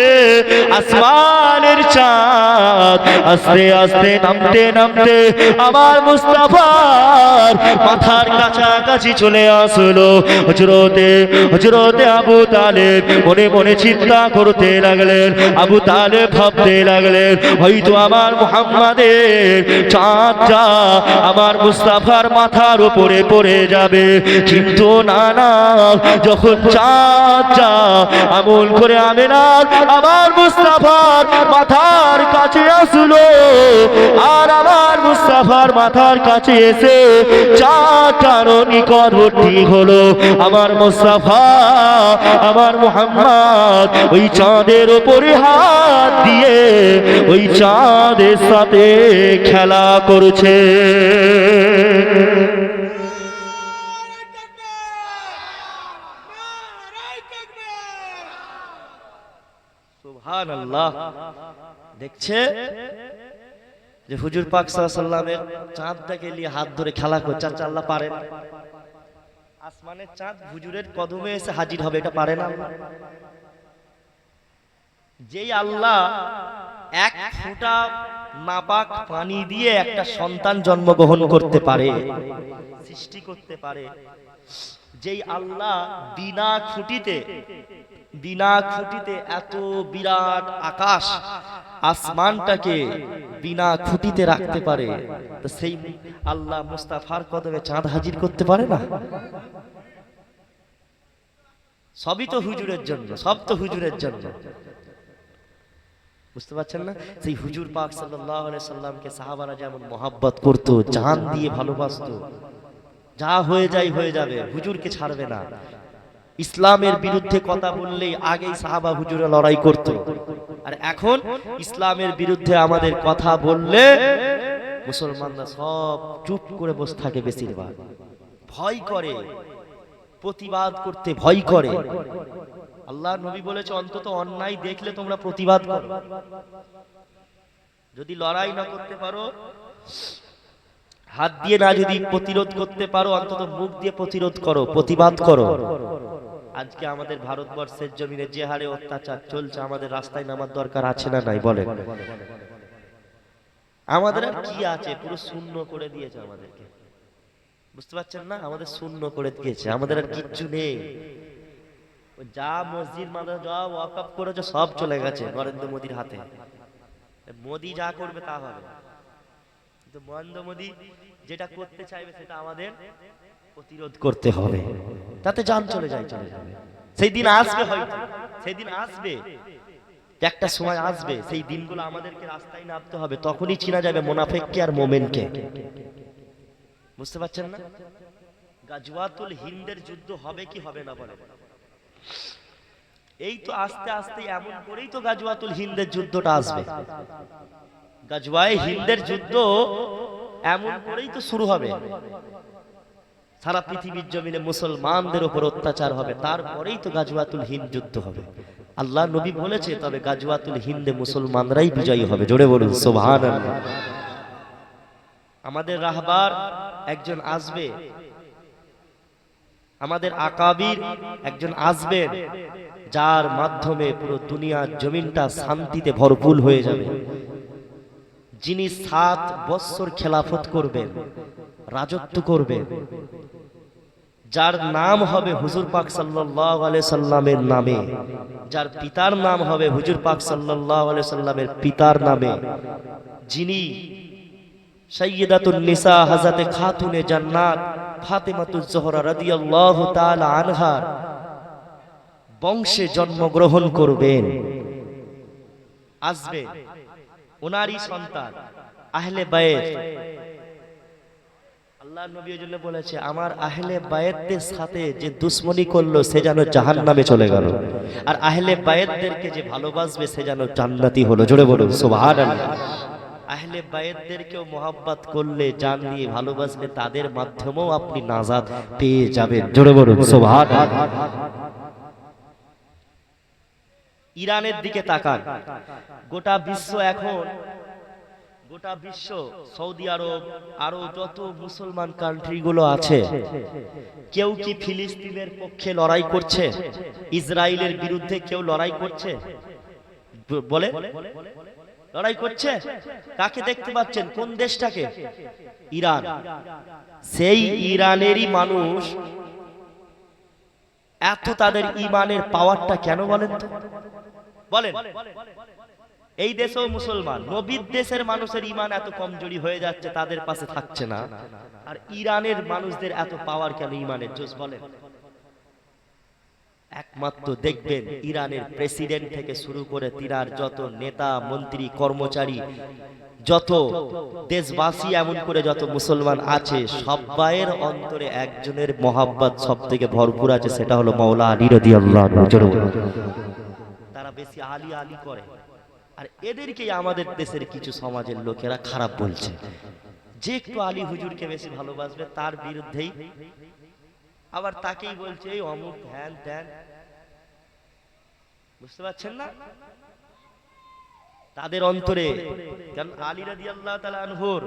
আসমানের চাঁদ আস্তে আস্তে নামতে নামতে আমার মুস্তাফার মাথার কাছাকাছি চলে আসলো হযরতে আবু তালেব মনে মনে চিন্তা করতে লাগলেন আবু তালেব ভাবতে লাগলেন হয়তো আমার মুহাম্মাদের চাঁদটা আমার মুস্তাফার মাথার উপরে পড়ে যাবে কিন্তু না না যখন চাঁদটা আমল করে আমিনার আমার মুস্তাফার মাথার কাছে আসলো আর আমার মুস্তাফার মাথার কাছে এসে চাঁদটার নিকটবর্তী হলো আমার মুস্তাফা আমার মুহাম্মদ ওই চাঁদের উপরে হাত দিয়ে ওই চাঁদের সাথে খেলা করছে সুবহানাল্লাহ দেখছে যে হুজুর পাক সাল্লাল্লাহু আলাইহি ওয়াসাল্লামের চাঁদটাকে নিয়ে হাত ধরে খেলা করছে আল্লাহ পারে না আসমানের চাঁদ হুজুরের কদমে এসে হাজির হবে এটা পারে না যেই আল্লাহ এক ফোঁটা নাপাক পানি দিয়ে একটা সন্তান জন্মগ্রহণ করতে পারে সৃষ্টি করতে পারে যেই আল্লাহ বিনা খুঁটিতে এত বিরাট আকাশ আসমানটাকে বিনা খুঁটিতে রাখতে পারে তো সেই আল্লাহ মুস্তাফার কদমে চাঁদ হাজির করতে পারে না সবই তো হুজুরের জন্য সব তো হুজুরের জন্য বুঝতে পারছেন না সেই হুজুর পাক সাল্লাল্লাহু আলাইহি সাল্লামকে সাহাবারা যেমন মহব্বত করত জান দিয়ে ভালোবাসতো যা হয়ে যায় হয়ে যাবে হুজুরকে ছাড়বে না ইসলামের বিরুদ্ধে কথা বললেই আগেই সাহাবা হুজুরে লড়াই করত আর এখন ইসলামের বিরুদ্ধে আমাদের কথা বললে মুসলমানরা সব চুপ করে বসে থাকে বেশিরভাগ ভয় করে প্রতিবাদ করতে ভয় করে আল্লাহর নবী বলেছে অন্তত অন্যায় দেখলে তোমরা প্রতিবাদ করো যদি লড়াই না করতে পারো হাত দিয়ে না যদি প্রতিরোধ করতে পারো অন্তত মুখ দিয়ে প্রতিরোধ করো প্রতিবাদ করো আজকে আমাদের ভারতবর্ষের জমিনে যে হারে অত্যাচার চলছে আমাদের রাস্তায় নামার দরকার আছে না নাই বলেন আমাদের আর কি আছে পুরো শূন্য করে দিয়েছে আমাদেরকে বুঝতে পারছেন না আমাদের শূন্য করে দিয়েছে আমাদের আর কিচ্ছু নেই যা মসজিদ মাদ্রাসা যা ওয়াকফ করেছে সব চলে গেছে নরেন্দ্র মোদির হাতে মোদি যা করবে তা হবে কিন্তু নরেন্দ্র মোদি যেটা করতে চাইবে সেটা আমাদের প্রতিরোধ করতে হবে তাতে জান চলে যাবে সেই দিন আসবে, হয়তো সেই দিন আসবে, একটা সময় আসবে, সেই দিনগুলো আমাদেরকে রাস্তায় নামতে হবে, তখনই চিনা যাবে মুনাফিককে আর মুমিনকে। বুঝতে পারছেন না? গাজওয়াতুল হিন্দের যুদ্ধ হবে কি হবে না বলেন? এই তো আস্তে আস্তে এমন করেই তো গাজওয়াতুল হিন্দের যুদ্ধটা আসবে। গাজওয়ায়ে হিন্দের যুদ্ধ এমন করেই তো শুরু হবে। সারা পৃথিবীর জমিনে মুসলমানদের উপর অত্যাচার হবে, তারপরেই তো গাজওয়াতুল হিন্দ যুদ্ধ হবে। আল্লাহ নবী বলেছে, তবে গাজওয়াতুল হিন্দে মুসলমানরাই বিজয়ী হবে। জোরে বলুন সুবহানাল্লাহ। আমাদের রাহবার একজন আসবে, আমাদের আকাবির একজন আসবেন, যার মাধ্যমে পুরো দুনিয়ার জমিনটা শান্তিতে ভরপুর হয়ে যাবে। যিনি 7 বৎসর খেলাফত করবেন, রাজত্ব করবেন, যার নাম হবে হুজুর পাক সাল্লাল্লাহু আলাইহি সাল্লামের নামে, যার পিতার নাম হবে হুজুর পাক সাল্লাল্লাহু আলাইহি সাল্লামের পিতার নামে, যিনি সাইয়্যিদাতুন নিসা হযরতে খাতুনে জান্নাত ফাতেমাতুজ জোহরা রাদিয়াল্লাহু তাআলা আনহার বংশে জন্মগ্রহণ করবেন, আসবে। ওনারই সন্তান আহলে বায়েত। আল্লাহর নবী এর জন্য বলেছে, আমার আহলে বায়েতদের সাথে যে দুশমনি করলো সে যেন জাহান্নামে চলে গেল, আর আহলে বায়েতদেরকে যে ভালোবাসবে সে যেন জান্নাতি হলো। জোরে বলুন সুবহানাল্লাহ। আহলে বায়েতদেরকেও মোহাব্বত করলে, জান দিয়ে ভালোবাসলে, তাদের মাধ্যমেও আপনি নাজাত পেয়ে যাবেন। জোরে বলুন সুবহানাল্লাহ। ইরানের দিকে তাকান। গোটা বিশ্ব এখন, গোটা বিশ্ব, সৌদি আরব, আরো যত মুসলমান কান্ট্রি গুলো আছে, কেউ কি ফিলিস্তিনের পক্ষে লড়াই করছে? ইসরায়েলের বিরুদ্ধে কেউ লড়াই করছে? বলে লড়াই করছে? কাকে দেখতে পাচ্ছেন? কোন দেশটাকে? ইরান। সেই ইরানেরই মানুষ, এত তাদের ইমানের পাওয়ারটা কেন বলেন তো? বলেন। এই দেশেও মুসলমান, নবীর দেশের মানুষের ইমান এত কমজোরি হয়ে যাচ্ছে, তাদের পাশে থাকছে না, আর ইরানের মানুষদের এত পাওয়ার কেন ইমানের জোশ? বলেন। একমাত্র দেখবেন ইরানের প্রেসিডেন্ট থেকে শুরু করে তিনার যত নেতা মন্ত্রী কর্মচারী, যত দেশবাসী, এমন করে যত মুসলমান আছে, সবাইয়ের অন্তরে একজনের মহাব্বত সব থেকে ভরপুর আছে, সেটা হলো মাওলা আলী রাদিয়াল্লাহু আনহু। তারা বেশি আলী আলী করে, আর এদেরকেই আমাদের দেশের কিছু সমাজের লোকেরা খারাপ বলছে। যে একটু আলী হুজুরকে বেশি ভালোবাসবে তার বিরুদ্ধেই, আবার তাকেই বলছে এই অমুক ধ্যান ধ্যান। বুঝতে পারছেন না? তাদের অন্তরে, কারণ আলী রাদিয়াল্লাহু তাআলা আনহুর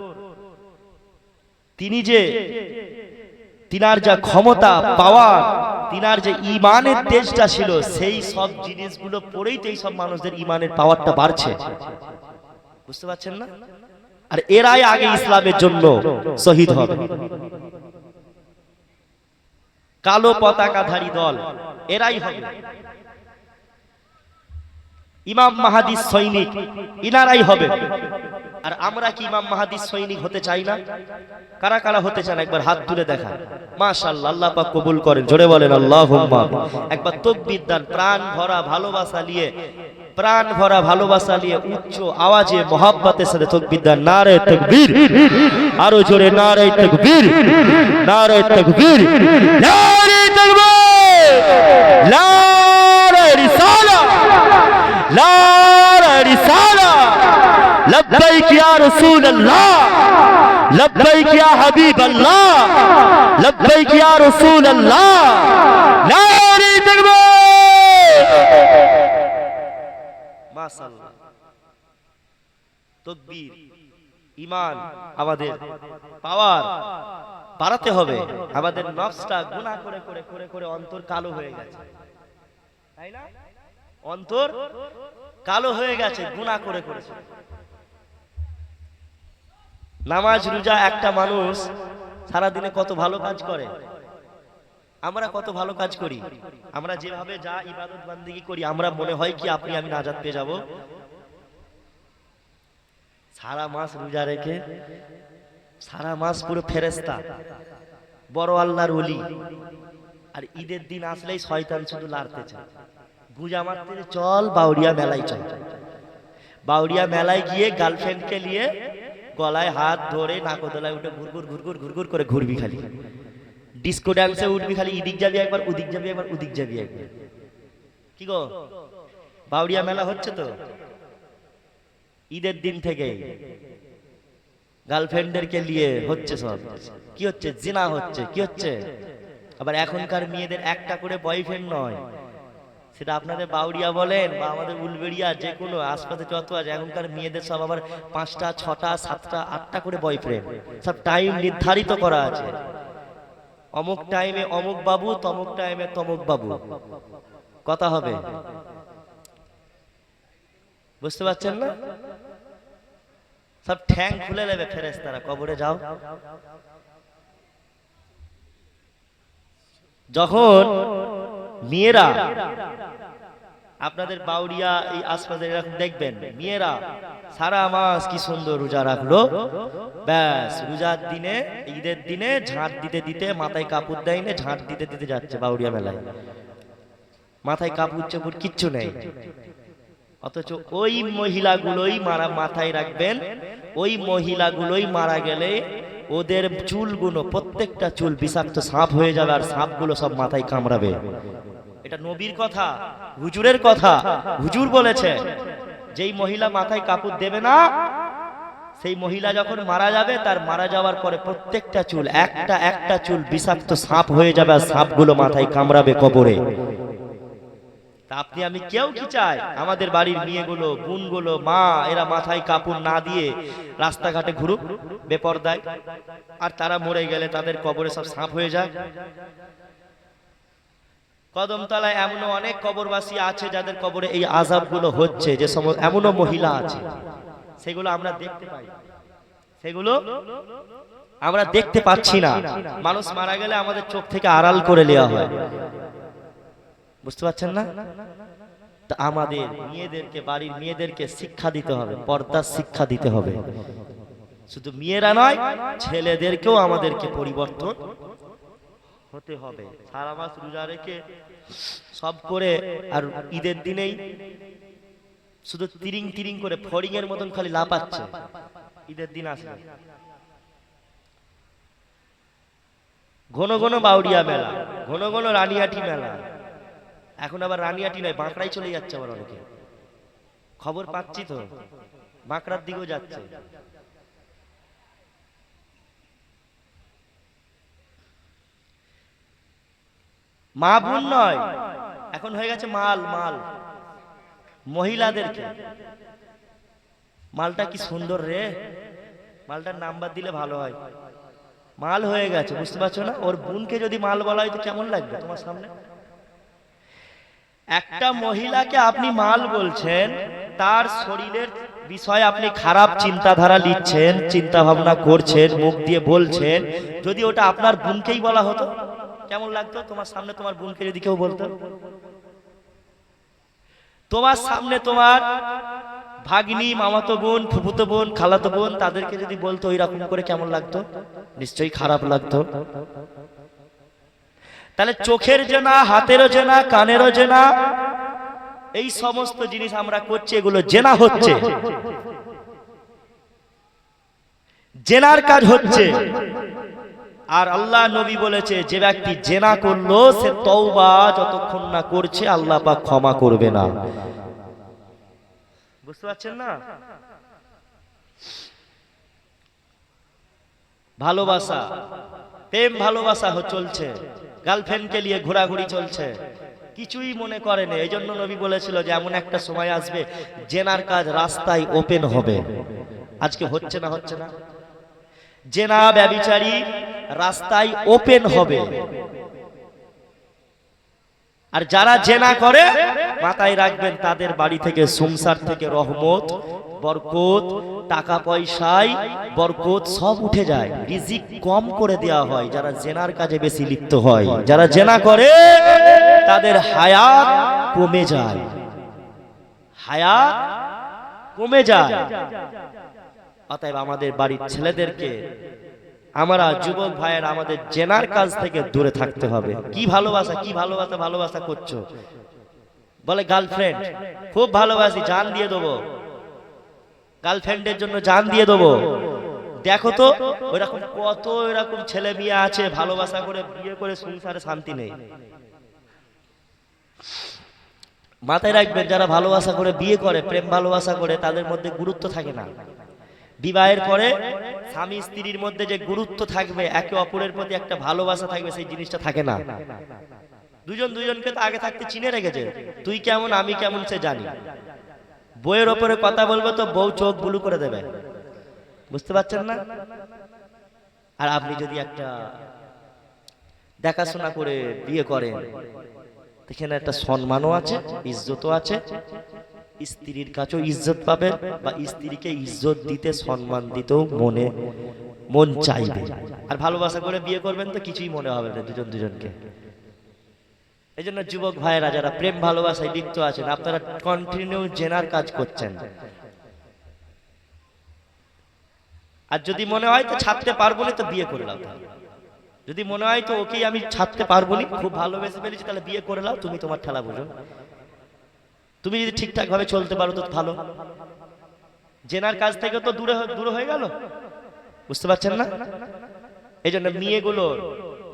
তিনি যে, তিনার যা ক্ষমতা পাওয়ার, তিনার যে ইমানের তেজটা ছিল, সেই সব জিনিসগুলো পড়েই তো এই সব মানুষদের ইমানের পাওয়ারটা বাড়ছে। বুঝতে পারছেন না? আর এরাই আগে ইসলামের জন্য শহীদ হবে। কালো পতাকাধারী দল এরাই হবে। ইমাম মাহাদির সৈনিক ইনারাই হবে। আর আমরা কি ইমাম মাহাদির সৈনিক হতে চাই না? কারা কারা হতে চান একবার হাত তুলে দেখা। মাশাআল্লাহ, আল্লাহ পাক কবুল করেন। জোরে বলেন আল্লাহুম্মা। একবার তাকবীর দেন, প্রাণ ভরা ভালোবাসা নিয়ে, প্রাণ ভরা ভালোবাসা নিয়ে উচ্চ আওয়াজে মহব্বতের সাথে তাকবীর দেন। নারে তাকবীর, আরো জোরে নারে তাকবীর, নারে তাকবীর, নারে তাকবীর, নারে রিসালা, নারে রিসালা, লব্বাইক ইয়া রাসূলুল্লাহ, লব্বাইক ইয়া হাবিবাল্লাহ, লব্বাইক ইয়া রাসূলুল্লাহ, নারে তাকবীর। মাশাআল্লাহ। তাকবীর, ঈমান, আমাদের পাওয়ার বাড়াতে হবে। আমাদের নফসটা গুনাহ করে করে করে করে অন্তর কালো হয়ে গেছে, তাই না? অন্তর কালো হয়ে গেছে গুনাহ করে করে। নামাজ রোজা একটা মানুষ সারা দিনে কত ভালো কাজ করে, আমরা কত ভালো কাজ করি। আমরা যেভাবে যা ইবাদত বান্দেগি করি, আমরা মনে হয় কি আপনি আমি নাজাত পেয়ে যাব? সারা মাস রোজা রেখে, সারা মাস পুরো ফেরেশতা, বড় আল্লাহর ওলি, আর ঈদের দিন আসলেই শয়তান শুধু লাড়তে চায়, গুঁজা মারতে, চল বাউরিয়া মেলায় চল। বাউরিয়া মেলায় গিয়ে গার্লফ্রেন্ডকে নিয়ে গলায় হাত ধরে নাকদোলায় উঠে ঘুরঘুর ঘুরঘুর ঘুরঘুর করে ঘুরবি, খালি ডিস্কো ড্যান্সে উঠবি, খালি এদিক যাবি একবার, ওদিক যাবি একবার, ওদিক যাবি একবার। কি গো, বাউরিয়া মেলা হচ্ছে তো ঈদের দিন থেকে, গার্লফ্রেন্ডদেরকে নিয়ে হচ্ছে সব। কি হচ্ছে? জিনা হচ্ছে। কি হচ্ছে? আবার এখনকার মেয়েদের একটা করে বয়ফ্রেন্ড নয়, সেটা আপনাদের বাউরিয়া বলেন বা আমাদের উলবেড়িয়া, যে কোনো আশপাশে যত আছে, এখনকার মেয়েদের সব আবার 5টা 6টা 7টা 8টা করে বয়ফ্রেন্ড, সব টাইম নির্ধারিত করা আছে। অমুক টাইমে অমুক বাবু, তমুক টাইমে তমুক বাবু, কথা হবে, বুঝতে পারছেন না? সব ঠ্যাং খুলে নেবে ফেরেশতারা, কবরে যাও। যখন মেয়েরা আপনাদের বাউরিয়া এই আশপাশে এরকম দেখবেন, মেয়েরা সারা মাস কি সুন্দর রোজা রাখলো, ব্যাস রোজার দিনে ঈদের দিনে ঝাঁট দিতে দিতে, মাথায় কাপড় দেয়নি, ঝাঁট দিতে দিতে যাচ্ছে বাউরিয়া মেলায়, মাথায় কাপড় চোপড় কিচ্ছু নেই। অথচ ওই মহিলাগুলোই মাথায় রাখবেন, ওই মহিলাগুলোই মারা গেলে ওদের চুলগুলো, প্রত্যেকটা চুল বিষাক্ত সাপ হয়ে যাবে, আর সাপগুলো সব মাথায় কামড়াবে। এটা নবীর কথা, হুজুরের কথা। হুজুর বলেছে, যেই মহিলা মাথায় কাপড় দেবে না, সেই মহিলা যখন মারা যাবে, তার মারা যাওয়ার পরে প্রত্যেকটা চুল, একটা একটা চুল বিষাক্ত সাপ হয়ে যাবে, আর সাপগুলো মাথায় কামড়াবে কবরে। আপনি আমি কেউ কি চাই আমাদের বাড়ির মেয়েগুলো, বোনগুলো, মা, এরা মাথায় কাপড় না দিয়ে রাস্তাঘাটে ঘুরুক বেপরদায়, আর তারা মরে গেলে তাদের কবরে সব সাপ হয়ে যায়? কদমতলায় এমনও অনেক কবরবাসী আছে যাদের কবরে এই আযাবগুলো হচ্ছে, যে সমস্ত এমনও মহিলা আছে, সেগুলো আমরা দেখতে পাই, সেগুলো আমরা দেখতে পাচ্ছি না। মানুষ মারা গেলে আমাদের চোখ থেকে আড়াল করে নেওয়া হয়, বুঝতে পারছেন না? তা আমাদের মেয়েদেরকে, বাড়ির মেয়েদেরকে শিক্ষা দিতে হবে, পর্দার শিক্ষা দিতে হবে। শুধু মেয়েরা নয়, ছেলেদেরকেও আমাদেরকে পরিবর্তন হতে হবে। সারা মাস রোজা রেখে সব করে, আর ঈদের দিনেই শুধু তিরিং তিরিং করে ফড়িং এর মতন খালি লাপাচ্ছে। ঈদের দিন আসলে ঘন ঘন বাউরিয়া মেলা, ঘন ঘন রানিয়াটি মেলা। এখন আবার রানিয়াটি নয়, বাঁকড়াই চলে যাচ্ছে আবার অনেকে, খবর পাচ্ছি তো, বাঁকড়ার দিকেও যাচ্ছে। মা বোন নয়, এখন হয়ে গেছে মাল। মাল মহিলাদেরকে, মালটা কি সুন্দর রে, মালটার নাম্বার দিলে ভালো হয়। মাল হয়ে গেছে, বুঝতে পারছো না? ওর বোনকে যদি মাল বলা হয় তো কেমন লাগবে তোমার সামনে? একটা মহিলাকে আপনি মাল বলছেন, তার শরীরের বিষয়ে আপনি খারাপ চিন্তাধারা নিচ্ছেন, চিন্তা ভাবনা করছেন, মুখ দিয়ে বলছেন। যদি ওটা আপনার বোনকেই বলা হতো কেমন লাগতো? তোমার সামনে তোমার বোনকে যদি কেউ বলতো, তোমার সামনে তোমার ভাগ্নি, মামাতো বোন, ফুফুতো বোন, খালাতো বোন, তাদেরকে যদি বলতো ওইরকম করে, কেমন লাগতো? নিশ্চয়ই খারাপ লাগতো। তাহলে চোখের জেনা, হাতেরও জেনা, কানেরও জেনা, এই সমস্ত জিনিস আমরা করছি, এগুলো জেনা হচ্ছে, জেনার কাজ হচ্ছে। আর আল্লাহ নবী বলেছে, যে ব্যক্তি জেনা করলো সে তওবা যতক্ষণ না করছে আল্লাহ পাক ক্ষমা করবে না। বুঝতে পারছেন না? ভালোবাসা, প্রেম ভালোবাসা চলছে, গার্লফ্রেন্ডকে নিয়ে ঘোরাঘুরি চলছে, কিছুই মনে করেনি। এই জন্য নবী বলেছিল যে এমন একটা সময় আসবে জেনার কাজ রাস্তায় ওপেন হবে। আজকে হচ্ছে না? হচ্ছে না? জেনা ব্যভিচারী রাস্তায় ওপেন হবে। আর যারা জেনা করে, মাথায় রাখবেন, তাদের বাড়ি থেকে, সংসার থেকে রহমত, বরকত, টাকা পয়সায় বরকত সব উঠে যায়, রিজিক কম করে দেওয়া হয় যারা জেনার কাজে বেশি লিপ্ত হয়। যারা জেনা করে তাদের হায়াত কমে যায়, হায়াত কমে যায়। অতএব আমাদের বাড়ির ছেলেদেরকে আমরা যুবক ভাইয়ের আমাদের জেনার কাজ থেকে দূরে থাকতে হবে। কি ভালোবাসা, কি ভালোবাসা, ভালোবাসা করছো, বলে গার্লফ্রেন্ড খুব ভালোবাসি, জান দিয়ে দেবো, গার্লফ্রেন্ডের জন্য জান দিয়ে দেবো। দেখো তো ওইরকম কত এরকম ছেলে মেয়ে আছে ভালোবাসা করে বিয়ে করে সংসারে শান্তি নেই। মাথায় রাখবেন, যারা ভালোবাসা করে বিয়ে করে, প্রেম ভালোবাসা করে, তাদের মধ্যে গুরুত্ব থাকে না। বিবাহের পরে স্বামী স্ত্রীর মধ্যে যে গুরুত্ব থাকবে, একে অপরের প্রতি একটা ভালোবাসা থাকবে, সেই জিনিসটা থাকে না। দুজন দুজনকে তো আগে থাকতে চিনে রেখেছে, তুই কেমন আমি কেমন সে জানি। বইয়ের ওপরে কথা বলবো তো বউ চোখ বুলু করে দেবে, বুঝতে পারছেন না? আর আপনি যদি একটা দেখাশোনা করে বিয়ে করেন, এখানে একটা সম্মানও আছে, ইজ্জতও আছে, স্ত্রীর কাছেও ইজ্জত পাবেন, বা স্ত্রীকে ইজ্জত দিতে সম্মান দিতেও মন চাইবে। আর ভালোবাসা করে বিয়ে করবেন তো কিছুই মনে হবে না দুজন দুজনকে। এই জন্য যুবক ভাইয়েরা যারা প্রেম ভালোবাসায় লিপ্ত আছেন, আপনারা কন্টিনিউ জেনার কাজ করছেন। আর যদি মনে হয় তো ছাড়তে পারবো না, তো বিয়ে করে নাও। যদি মনে হয় তো ওকেই আমি ছাড়তে পারবো না, খুব ভালোবেসে ফেলেছি, তাহলে বিয়ে করে নাও, তুমি তোমার ঠেলা বুঝো। তুমি যদি ঠিকঠাক ভাবে চলতে পারো তো ভালো, জেনার কাজ থেকে তো দূরে হয়ে গেল, বুঝতে পারছেন না? এই জন্য মেয়েগুলো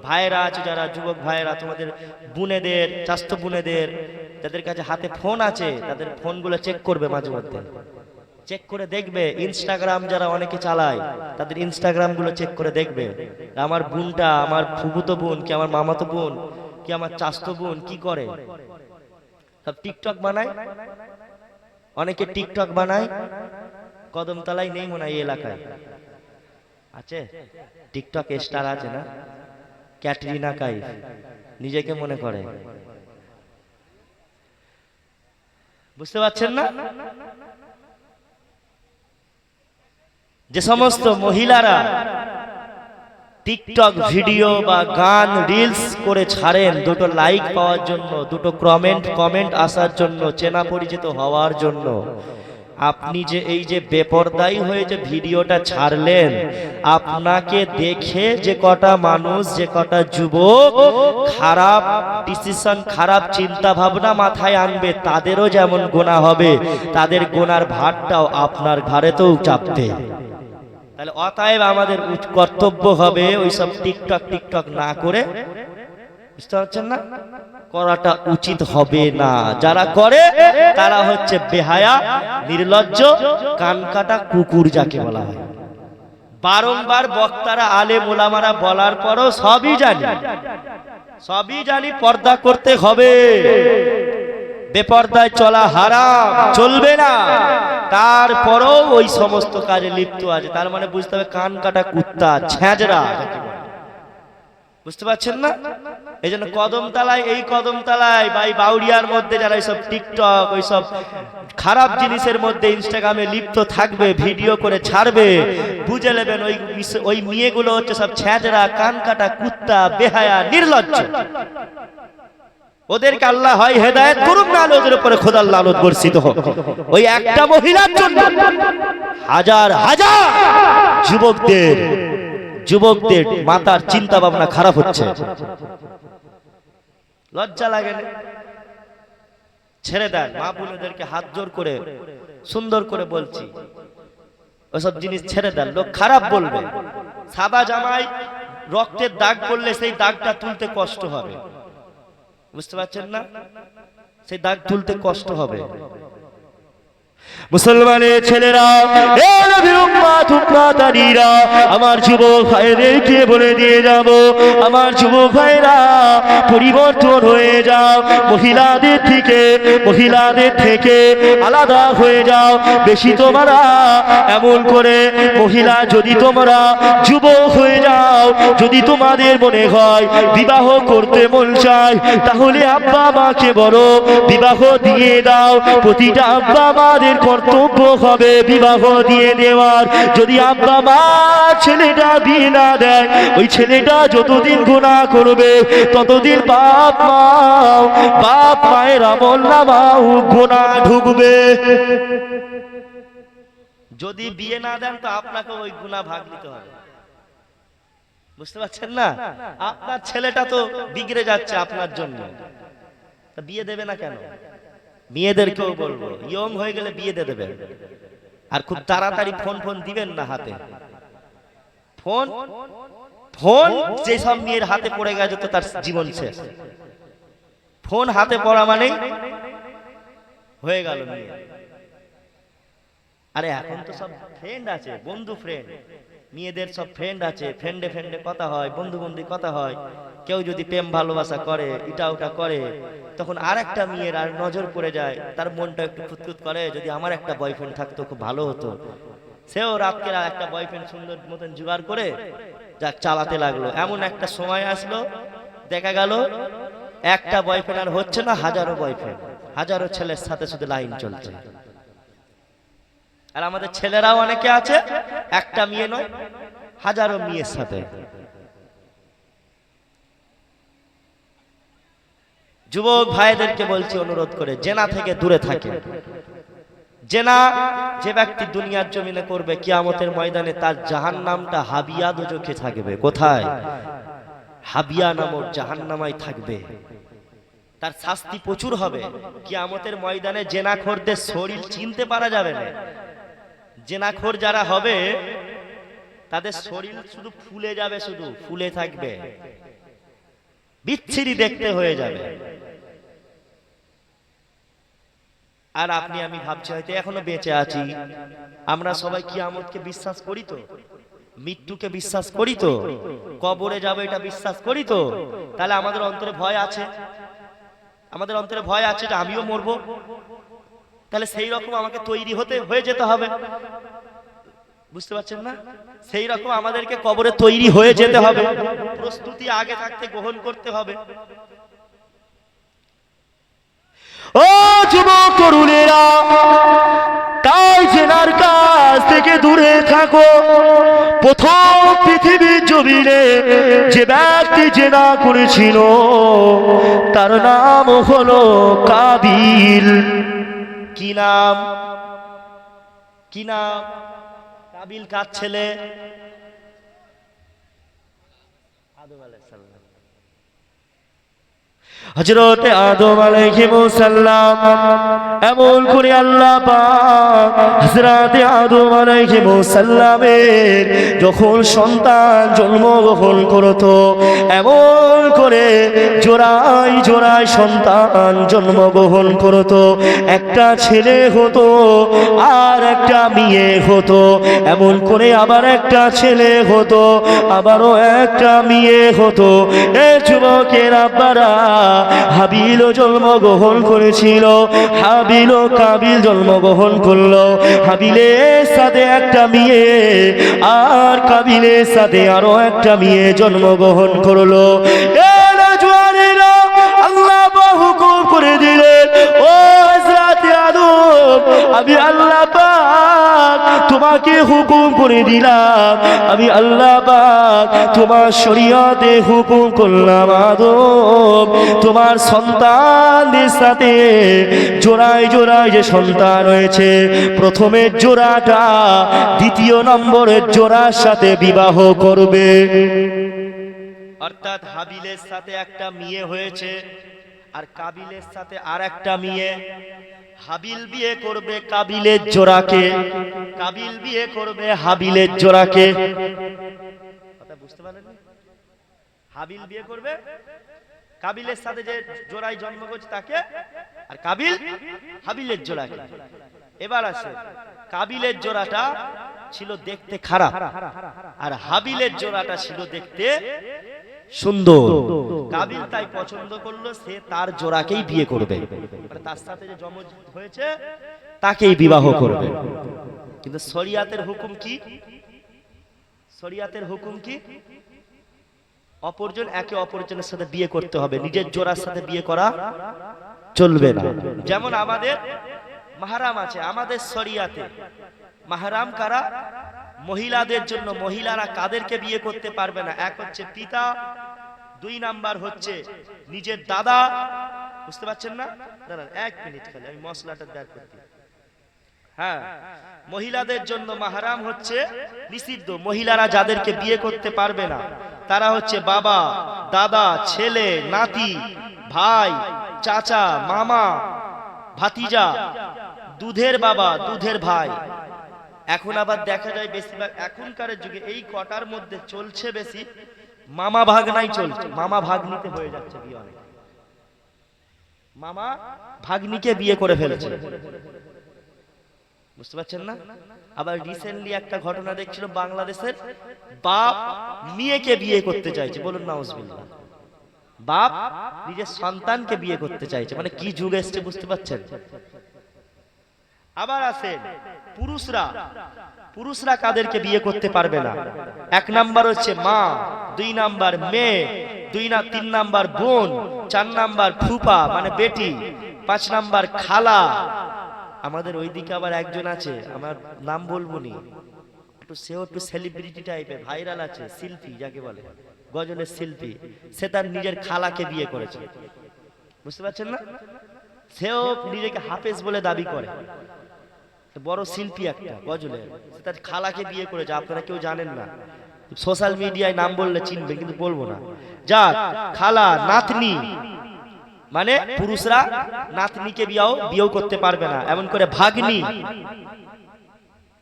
ভাইয়েরা আছে, যারা যুবক ভাইয়েরা, তোমাদের বোনেদের, চাচাতো বোনেদের যাদের কাছে হাতে ফোন আছে, তাদের ফোনগুলো চেক করবে, মাঝে মধ্যে চেক করে দেখবে। ইনস্টাগ্রাম যারা অনেকে চালায়, তাদের ইনস্টাগ্রাম গুলো চেক করে দেখবে, আমার বোনটা, আমার ফুফুতো বোন কি, আমার মামাতো বোন কি, আমার চাচাতো বোন কি করে। সব টিকটক বানায়, অনেকে টিকটক বানায়। কদমতলায় নেই মনে হয়, এই এলাকায় আছে টিকটক স্টার আছে না, ক্যাটরিনা কাইফ নিজেকে মনে করে, বুঝতে পারছেন না? যে সমস্ত মহিলারা টিকটক ভিডিও বা গান রিলস করে ছাড়েন দুটো লাইক পাওয়ার জন্য, দুটো কমেন্ট আসার জন্য, চেনা পরিচিত হওয়ার জন্য, আপনি যে এই যে বেপরদায়ী হয়ে যে ভিডিওটা ছাড়লেন, আপনাকে দেখে যে কটা মানুষ, যে কটা যুবক খারাপ ডিসিশন, খারাপ চিন্তা ভাবনা মাথায় আনবে, তাদেরও যেমন গুনাহ হবে, তাদের গুনার ভারটাও আপনার ঘাড়েতেও চাপবে। তাহলে অতএব আমাদের কর্তব্য হবে ওইসব টিকটক না করে, বুঝতে পারছেন না, করাটা উচিত হবে না। যারা করে তারা হচ্ছে বেহায়া, নির্লজ্জ, কানকাটা কুকুর যাকে বলা হয়। বারংবার বক্তারা, আলেম ওলামারা বলার পরও সবই জানি পর্দা করতে হবে, বেপর্দায় চলা হারাম, চলবে না। তারপরও ওই সমস্ত কাজে লিপ্ত আছে, তার মানে বুঝতে হবে কান কাটা কুত্তা, ছ্যাঁচড়া, বুঝতে পারছেন না? এই জন্য কদমতলায় বা বাউরিয়ার মধ্যে যারা এইসব টিকটক, ওইসব খারাপ জিনিসের মধ্যে ইনস্টাগ্রামে লিপ্ত থাকবে, ভিডিও করে ছাড়বে, বুঝে নেবেন ওই মেয়েগুলো হচ্ছে সব ছ্যাঁচড়া, কান কাটা কুত্তা, বেহায়া, নির্লজ্জ। ওদেরকে আল্লাহ হয় হেদায়েত করুক, না ওদের উপরে খোদার লানত বর্ষিত হোক। ওই একটা মহিলার জন্য হাজার হাজার যুবকদের মাথার চিন্তা ভাবনা খারাপ হচ্ছে। লজ্জা লাগে না? ছেড়ে দেন, মা বোনদেরকে হাত জোর করে সুন্দর করে বলছি, ওসব জিনিস ছেড়ে দেন। লোক খারাপ বলবে, সাদা জামায় রক্তের দাগ পড়লে সেই দাগটা তুলতে কষ্ট হবে, বুঝতে পারছেন না? সেই দাগ তুলতে কষ্ট হবে। মুসলমানের ছেলেরা, আমার যুবক ভাইদেরকে বলে দিয়ে যাব, আমার যুবক ভাইরা পরিবর্তন হয়ে যাও, মহিলাদের থেকে আলাদা হয়ে যাও। বেশি তোমরা এমন করে মহিলা, যদি তোমরা যুবক হয়ে যাও, যদি তোমাদের মনে হয় বিবাহ করতে মন চায়, তাহলে আব্বা মাকে বলো বিবাহ দিয়ে দাও। প্রতিটা আব্বা মাদের কর্তব্য হবে বিবাহ দিয়ে দেওয়ার। যদি আব্বা মা ছেলেটা বিয়ে না দেয়, ওই ছেলেটা যতদিন গুনাহ করবে ততদিন বাপ মায়ের আমল নামাও গুনাহ ঢুকবে। যদি বিয়ে না দেন তো আপনাকে ওই গুনাহ ভাগ নিতে হবে। বুঝতে পারছেন না? আপনার ছেলেটা তো বিগড়ে যাচ্ছে আপনার জন্য, তা বিয়ে দেবে না কেন? মেয়েদেরকেও বলবো ইয়ং হয়ে গেলে বিয়ে দিয়ে দেবেন, আর খুব তাড়াতাড়ি ফোন ফোন দিবেন না হাতে। ফোন ফোন যেসব মেয়ের হাতে পড়ে গেছে তো তার জীবন শেষ। ফোন হাতে পড়া মানে হয়ে গেল মেয়ে। আরে এখন তো সব ফ্রেন্ড আছে, বন্ধু ফ্রেন্ড, মেয়েদের সব ফ্রেন্ড আছে, ফ্রেন্ডে ফ্রেন্ডে কথা হয়, বন্ধু বন্ধু কথা হয়। কেউ যদি প্রেম ভালোবাসা করে, এটা ওটা করে, তখন আর একটা মেয়ের আর নজর পড়ে যায়, তার মনটা একটু খুঁতখুত করে, যদি আমার একটা বয়ফ্রেন্ড থাকতো খুব ভালো হতো। সেও রাতকে একটা বয়ফ্রেন্ড সুন্দর মতন জোগাড় করে যাক চালাতে লাগলো। এমন একটা সময় আসলো, দেখা গেল একটা বয়ফ্রেন্ড আর হচ্ছে না, হাজারো বয়ফ্রেন্ড, হাজারো ছেলের সাথে শুধু লাইন চলছে। আর আমাদের ছেলেরাও অনেকে আছে, একটা মেয়ে নয়, হাজারো মেয়ের সাথে। যুবক ভাইদেরকে বলছি অনুরোধ করে, জেনা থেকে দূরে থাকে। জেনা যে ব্যক্তি দুনিয়ার জমিনে করবে, কিয়ামতের ময়দানে তার জাহান্নামটা হাবিয়া দোজখে থাকবে। কোথায়? হাবিয়া নামক জাহান্নামায় থাকবে। তার শাস্তি প্রচুর হবে। কিয়ামতের ময়দানে জেনাখোরদের শরীর চিনতে পারা যাবে না। জেনাখোর যারা হবে তাদের শরীর শুধু ফুলে যাবে, শুধু ফুলে থাকবে, বিচ্ছিরি দেখতে হয়ে যাবে। আর আপনি আমি ভাবছি হয়তো এখনো বেঁচে আছি। আমরা সবাই কিয়ামতকে বিশ্বাস করি তো? মৃত্যুকে বিশ্বাস করি তো? কবরে যাবে এটা বিশ্বাস করি তো? তাহলে আমাদের অন্তরে ভয় আছে, আমাদের অন্তরে ভয় আছে যে আমিও মরবো। তাহলে সেই রকম আমাকে তৈরি হয়ে যেতে হবে। বুঝতে পারছেন না? সেই রকম আমাদেরকে কবরে তৈরি হয়ে যেতে হবে, প্রস্তুতি আগে থাকতে গ্রহণ করতে হবে। ও যুবক তরুণেরা, তাই জেনার কাছ থেকে দূরে থাকো। প্রথম পৃথিবীর জমিনে যে ব্যক্তি জেনা করেছিল তার নাম হলো কাবিল। কি নাম? কি নাম? কাবিল কার ছেলে? আদম আলাইহিস সালাম। হযরত আদম আলাইহিস সালাম এমন করে আল্লাহ পাক হযরত আদম আলাইহিস সালামের যখন সন্তান জন্মগ্রহণ করত, এমন করে জোড়ায় জোড়ায় সন্তান জন্মগ্রহণ করত। একটা ছেলে হতো আর একটা মেয়ে হতো, এমন করে আবার একটা ছেলে হতো, আবারও একটা মেয়ে হতো। এ যুবকের আব্বারা, হাবিল জন্মগ্রহণ করেছিল, হাবিল ও কাবিল জন্মগ্রহণ করলো। হাবিলের সাথে একটা মেয়ে আর কাবিলের সাথে আরো একটা মেয়ে জন্মগ্রহণ করলো। আল্লাহ হুকুম করে দিলেন, ও হযরত আদম, আমি আল্লাহ পাক তোমাকে হুকুম করে দিলাম, আমি আল্লাহ পাক তোমার শরীয়তে হুকুম করলাম, আদম তোমার সন্তানদের সাথে জোড়ায় জোড়ায় যে সন্তান রয়েছে, প্রথমের জোড়াটা দ্বিতীয় নম্বরের জোড়ার সাথে বিবাহ করবে। অর্থাৎ হাবিলের সাথে একটা মেয়ে হয়েছে আর কাবিলের সাথে আর একটা মেয়ে। হাবিল বিয়ে করবে কাবিলের জোড়াকে, কাবিল বিয়ে করবে হাবিলের জোড়াকে। কথা বুঝতে পারলেন? হাবিল বিয়ে করবে কাবিলের সাথে যে জোড়ায় জন্ম হয়েছে তাকে, আর কাবিল হাবিলের জোড়াকে। এবার আসে, কাবিলের জোড়াটা ছিল দেখতে খারাপ আর হাবিলের জোড়াটা ছিল দেখতে সুন্দর। কাবিল তাই পছন্দ করলো, সে তার জোড়াকেই বিয়ে করবে, মানে তার সাথে যে জন্ম হয়েছে তাকেই বিবাহ করবে। কিন্তু শরিয়াতের হুকুম কি? শরিয়াতের হুকুম কি? অপরজন একে অপরজনের সাথে বিয়ে করতে হবে, নিজের জোড়ার সাথে বিয়ে করা চলবে না। যেমন আমাদের মাহরাম আছে, আমাদের শরিয়াতে মাহরাম কারা? মহিলাদের জন্য মহিলারা কাদেরকে বিয়ে করতে পারবে না? এক হচ্ছে পিতা, দুই নাম্বার হচ্ছে নিজের দাদা। বুঝতে পারছেন না? দাঁড়ান এক মিনিট খালি, আমি মশলাটা বের করতে। হ্যাঁ, মহিলাদের জন্য মাহরাম হচ্ছে নিষিদ্ধ, মহিলারা যাদেরকে বিয়ে করতে পারবে না তারা হচ্ছে বাবা, দাদা, ছেলে, নাতি, ভাই, চাচা, মামা, ভাতিজা, দুধের বাবা, দুধের ভাই। এখন আবার দেখা যায় বেশিরভাগ এখনকার যুগে এই কটার মধ্যে চলছে বেশি মামা ভাগনাই চলছে। মামা ভাগ্নিতে হয়ে যাচ্ছে বিয়ে, অনেক মামা ভাগ্নিকে বিয়ে করে ফেলেছে, বুঝতে পারছেন না? আবার রিসেন্টলি একটা ঘটনা দেখছিল, বাংলাদেশের বাপ মেয়েকে বিয়ে করতে চাইছে, বলুন নাউজুবিল্লাহ। বাপ নিজের সন্তানকে বিয়ে করতে চাইছে, মানে কি যুগ এসছে বুঝতে পারছেন? আবার আছেন পুরুষরা কাদেরকে বিয়ে করতে পারবে না? এক নাম্বার হচ্ছে মা, দুই নাম্বার মেয়ে, তিন নাম্বার বোন, চার নাম্বার ফুপা মানে বেটি, পাঁচ নাম্বার খালা। আমাদের ওইদিকে আবার একজন আছে, আমার নাম বলবো নি, সেও একটু সেলিব্রিটি টাইপের, ভাইরাল আছে, শিল্পী যাকে বলে, গজলের শিল্পী। সে তার নিজের খালাকে বিয়ে করেছে, বুঝতে পারছেন না? সেও নিজেকে হাফেজ বলে দাবি করে, বড় শিল্পী একটা গজলের, সে তার খালাকে বিয়ে করেছে। আপনারা কেউ জানেন না, সোশ্যাল মিডিয়ায় নাম বললে চিনবে, কিন্তু বলবো না। যাক, খালা, নাতনি, মানে পুরুষরা নাতনিকে বিয়েও করতে পারবে না। এমন করে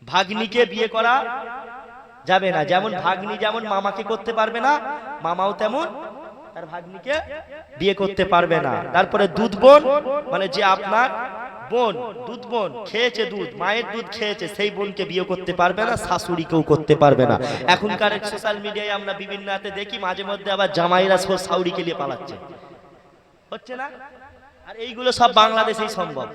ভাগ্নিকে বিয়ে করা যাবে না। যেমন ভাগ্নি যেমন মামাকে করতে পারবে না, মামাও তেমন তার ভাগ্নিকে বিয়ে করতে পারবে না। তারপরে দুধ বোন, মানে যে আপনার বোন, দুধ বোন খেয়েছে, দুধ মায়ের দুধ খেয়েছে, সেই বোনকে বিয়ে করতে পারবে না, শাশুড়িকেও করতে পারবে না। এখনকার সোশ্যাল মিডিয়ায় আমরা বিভিন্ন হাতে দেখি, মাঝে মধ্যে আবার জামাইরা সব শাশুড়িকে নিয়ে পালাচ্ছে, হচ্ছে না? আর এইগুলো সব বাংলাদেশেই সম্ভব,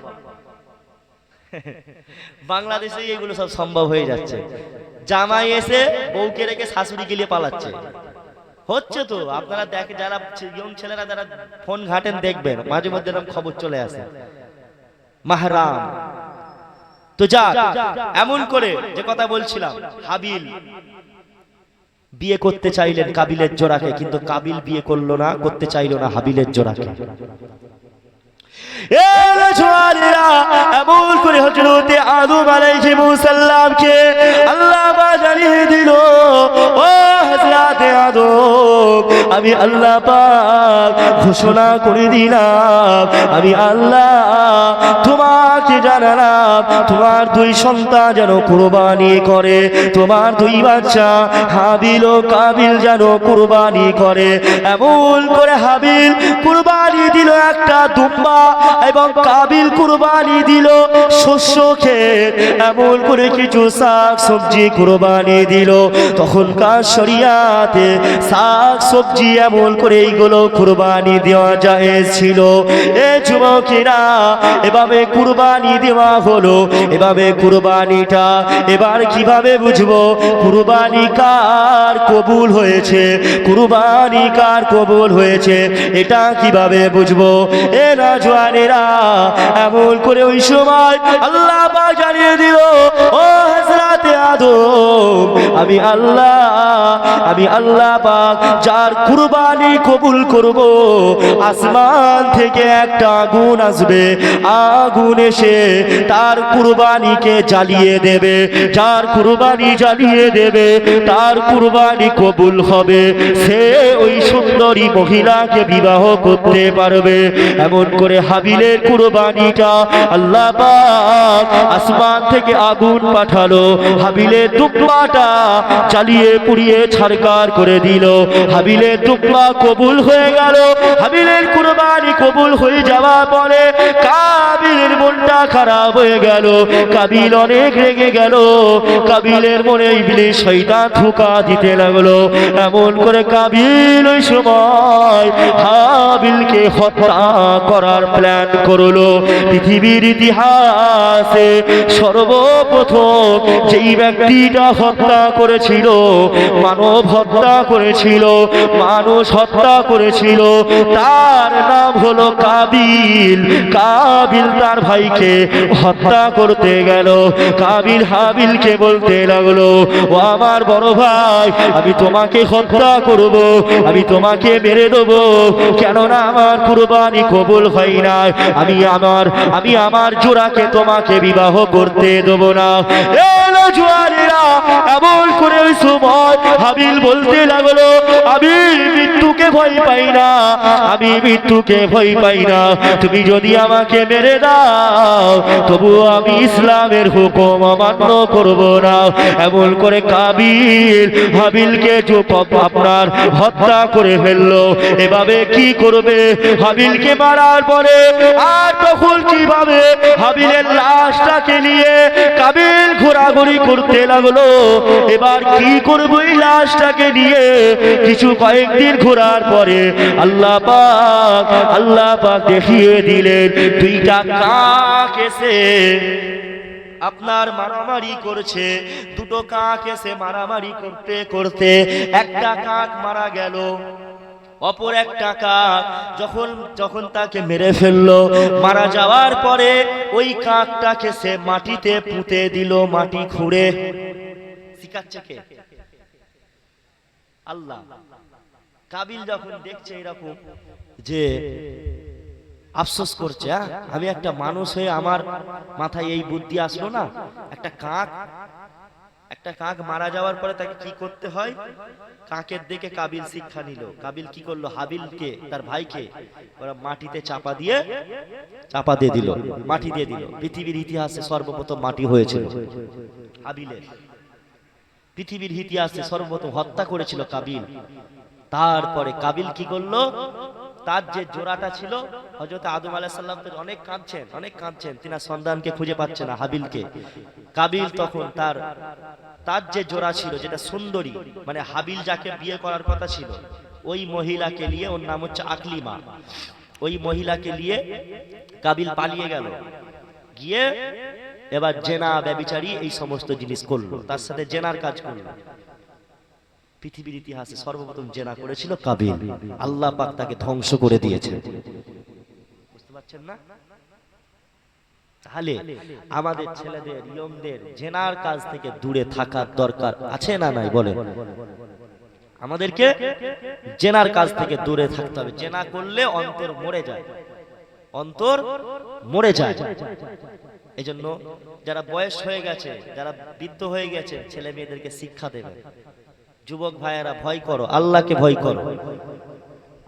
বাংলাদেশে এইগুলো সব সম্ভব হয়ে যাচ্ছে। জামাই এসে বউকে রেখে শাশুড়িকে নিয়ে পালাচ্ছে, হচ্ছে তো। আপনারা দেখে, যারা ইয়ং ছেলেরা যারা ফোন ঘাটেন দেখবেন, মাঝে মধ্যে এরকম খবর চলে আসে, মাহরাম। তো যাক, এমন করে যে কথা বলছিলাম, হাবিল বিয়ে করতে চাইলেন কাবিলের জোড়াকে, কিন্তু কাবিল বিয়ে করলো না, করতে চাইলো না হাবিলের জোড়াকে। এমন করে হযরত আদম আলাইহিস সালামকে আল্লাহ জানিয়ে দিল, ও হযরত আদম, আমি আল্লাহ পাক ঘোষণা করে দিলাম, আমি আল্লাহ তোমাকে জানালাম, তোমার দুই সন্তান যেন কুরবানি করে, তোমার দুই বাচ্চা হাবিল ও কাবিল যেন কুরবানি করে। এমন করে হাবিল কুরবানি দিল একটা দুম্বা, এবং কাবিল কুরবানি দিল শস্য ক্ষেত, এমন করে কিছু শাক সবজি কুরবানি দিল। তখনকার শরিয়াতে শাক সবজি এমন করে এইগুলো কুরবানি দেওয়া জায়েজ ছিল। এ যুবকেরা, এভাবে কুরবানি দেওয়া হলো। এভাবে কুরবানিটা এবার কিভাবে বুঝবো কুরবানি কার কবুল হয়েছে, কুরবানি কার কবুল হয়েছে, এটা কিভাবে বুঝবো? এ নওজওয়ানেরা, এমন করে ওই সময় আল্লাহ পাক জানিয়ে দিল, ও হযরত আদম, আমি আল্লাহ পাক যার কুরবানি কবুল করব, আসমান থেকে একটা আগুন আসবে, আগুন এসে তার কুরবানিকে জ্বালিয়ে দেবে। যার কুরবানি জ্বালিয়ে দেবে, তার কুরবানি কবুল হবে, সে ওই সুন্দরী মহিলাকে বিবাহ করতে পারবে। এমন করে হাবিলের কুরবানিটা আল্লাহ পাক আসমান থেকে আগুন পাঠালো, হাবিলের দুম্বাটা জ্বালিয়ে পুড়িয়ে ছারকার করে দিল। হাবিলের দুম্বা কবুল হয়ে গেল। হাবিলের কুরবানি কবুল হয়ে যাওয়ার পরে কাবিলের মনটা খারাপ হয়ে গেল, কাবিল অনেক রেগে গেল। কাবিলের মনে ইবলিস শয়তান ধোঁকা দিতে লাগলো। এমন করে কাবিল ওই সময় হাবিলকে হত্যা করার প্ল্যান করলো। পৃথিবীর ইতিহাসে সর্বপ্রথম যেই ব্যক্তিটা হত্যা করেছিল, মানব হত্যা করেছিল, মানুষ হত্যা করেছিল, তার নাম হলো হলো কাবিল। কাবিল তার ভাইকে হত্যা করতে গেল। কাবিল হাবিলকে বলতে লাগলো, ও আমার বড় ভাই, আমি তোমাকে হত্যা করব, আমি তোমাকে মেরে দেবো, কেননা আমার কুরবানি কবুল হয় না। আমি আমার জোড়াকে তোমাকে বিবাহ করতে দেবো না। এলো জোয়ানেরা, এমন করে ওই সময় হাবিল বলতে লাগলো, আমি মৃত্যুকে ভয় পাই না, আমি মৃত্যুকে ভয় পাই না। তুমি যদি আমাকে মেরে দাও তবুও আমি ইসলামের হুকুম অমান্য করব না। এমন করে কাবিল হাবিলকে আপনার হত্যা করে ফেললো। এভাবে কি করবে? হাবিলকে মারার পরে আর তখন কিভাবে হাবিলের লাশটাকে নিয়ে কাবিল ঘোরাঘুরি করতে লাগলো। এবার কি করবো এই লাশটাকে নিয়ে? কিছু কয়েকদিন ঘোরার পরে আল্লাহ পাক দেখিয়ে দিলেন দুইটা কাক এসে আপনার মারামারি করছে। দুটো কাক এসে মারামারি করতে করতে একটা কাক মারা গেল। অপর একটা কাক যখন তাকে মেরে ফেললো, মারা যাওয়ার পরে ওই কাকটাকে সে মাটিতে পুঁতে দিল, মাটি খুঁড়ে। শিখাচ্ছে কে? আল্লাহ। কাবিল যখন দেখছে এরকম যে আফসোস করছে, আমি একটা মানুষ হয়ে আমার মাথায় এই বুদ্ধি আসলো না। একটা কাক মারা যাওয়ার পরে তাকে কি করতে হয়, কাকের দেখে কাবিল শিক্ষা নিল। কাবিল কি করলো? হাবিলকে, তার ভাইকে ওরা মাটিতে চাপা দিয়ে দিল, মাটি দিয়ে দিল। পৃথিবীর ইতিহাসে সর্বপ্রথম মাটি হয়েছিল হাবিলের। পৃথিবীর ইতিহাসে সর্বপ্রথম হত্যা করেছিল কাবিল। তারপরে কাবিল কি করলো? তার যে জোড়াটা ছিল, হযরত আদম আলাইহিস সালাম তো অনেক কাঁদছেন, তিনি সন্তানকে খুঁজে পাচ্ছে না, হাবিলকে। কাবিল তখন তার যে জোড়া ছিল, যেটা সুন্দরী, মানে হাবিল যাকে বিয়ে করার কথা ছিল, ওই মহিলাকে নিয়ে, ওর নাম হচ্ছে আকলিমা, ওই মহিলাকে নিয়ে কাবিল পালিয়ে গেল। গিয়ে এবার জেনা, ব্যভিচারী এই সমস্ত জিনিস করলো, তার সাথে জেনার কাজ করলো। পৃথিবীর ইতিহাসে সর্বপ্রথম জেনা করেছিল কাবিল। আল্লাহ পাক তাকে ধ্বংস করে দিয়েছে। বুঝতে পারছেন না? তাহলে আমাদের ছেলেদের, ইয়ংদের জেনার কাজ থেকে দূরে থাকার দরকার আছে না নাই? বলেন। আমাদেরকে জেনার কাজ থেকে দূরে থাকতে হবে। জেনা করলে অন্তর মরে যায়, অন্তর মরে যায়। এজন্য যারা বয়স হয়ে গেছে, যারা বৃদ্ধ হয়ে গেছে, ছেলে মেয়েদেরকে শিক্ষা দেবে। যুবক ভাইয়েরা, ভয় করো, আল্লাহকে ভয় করো,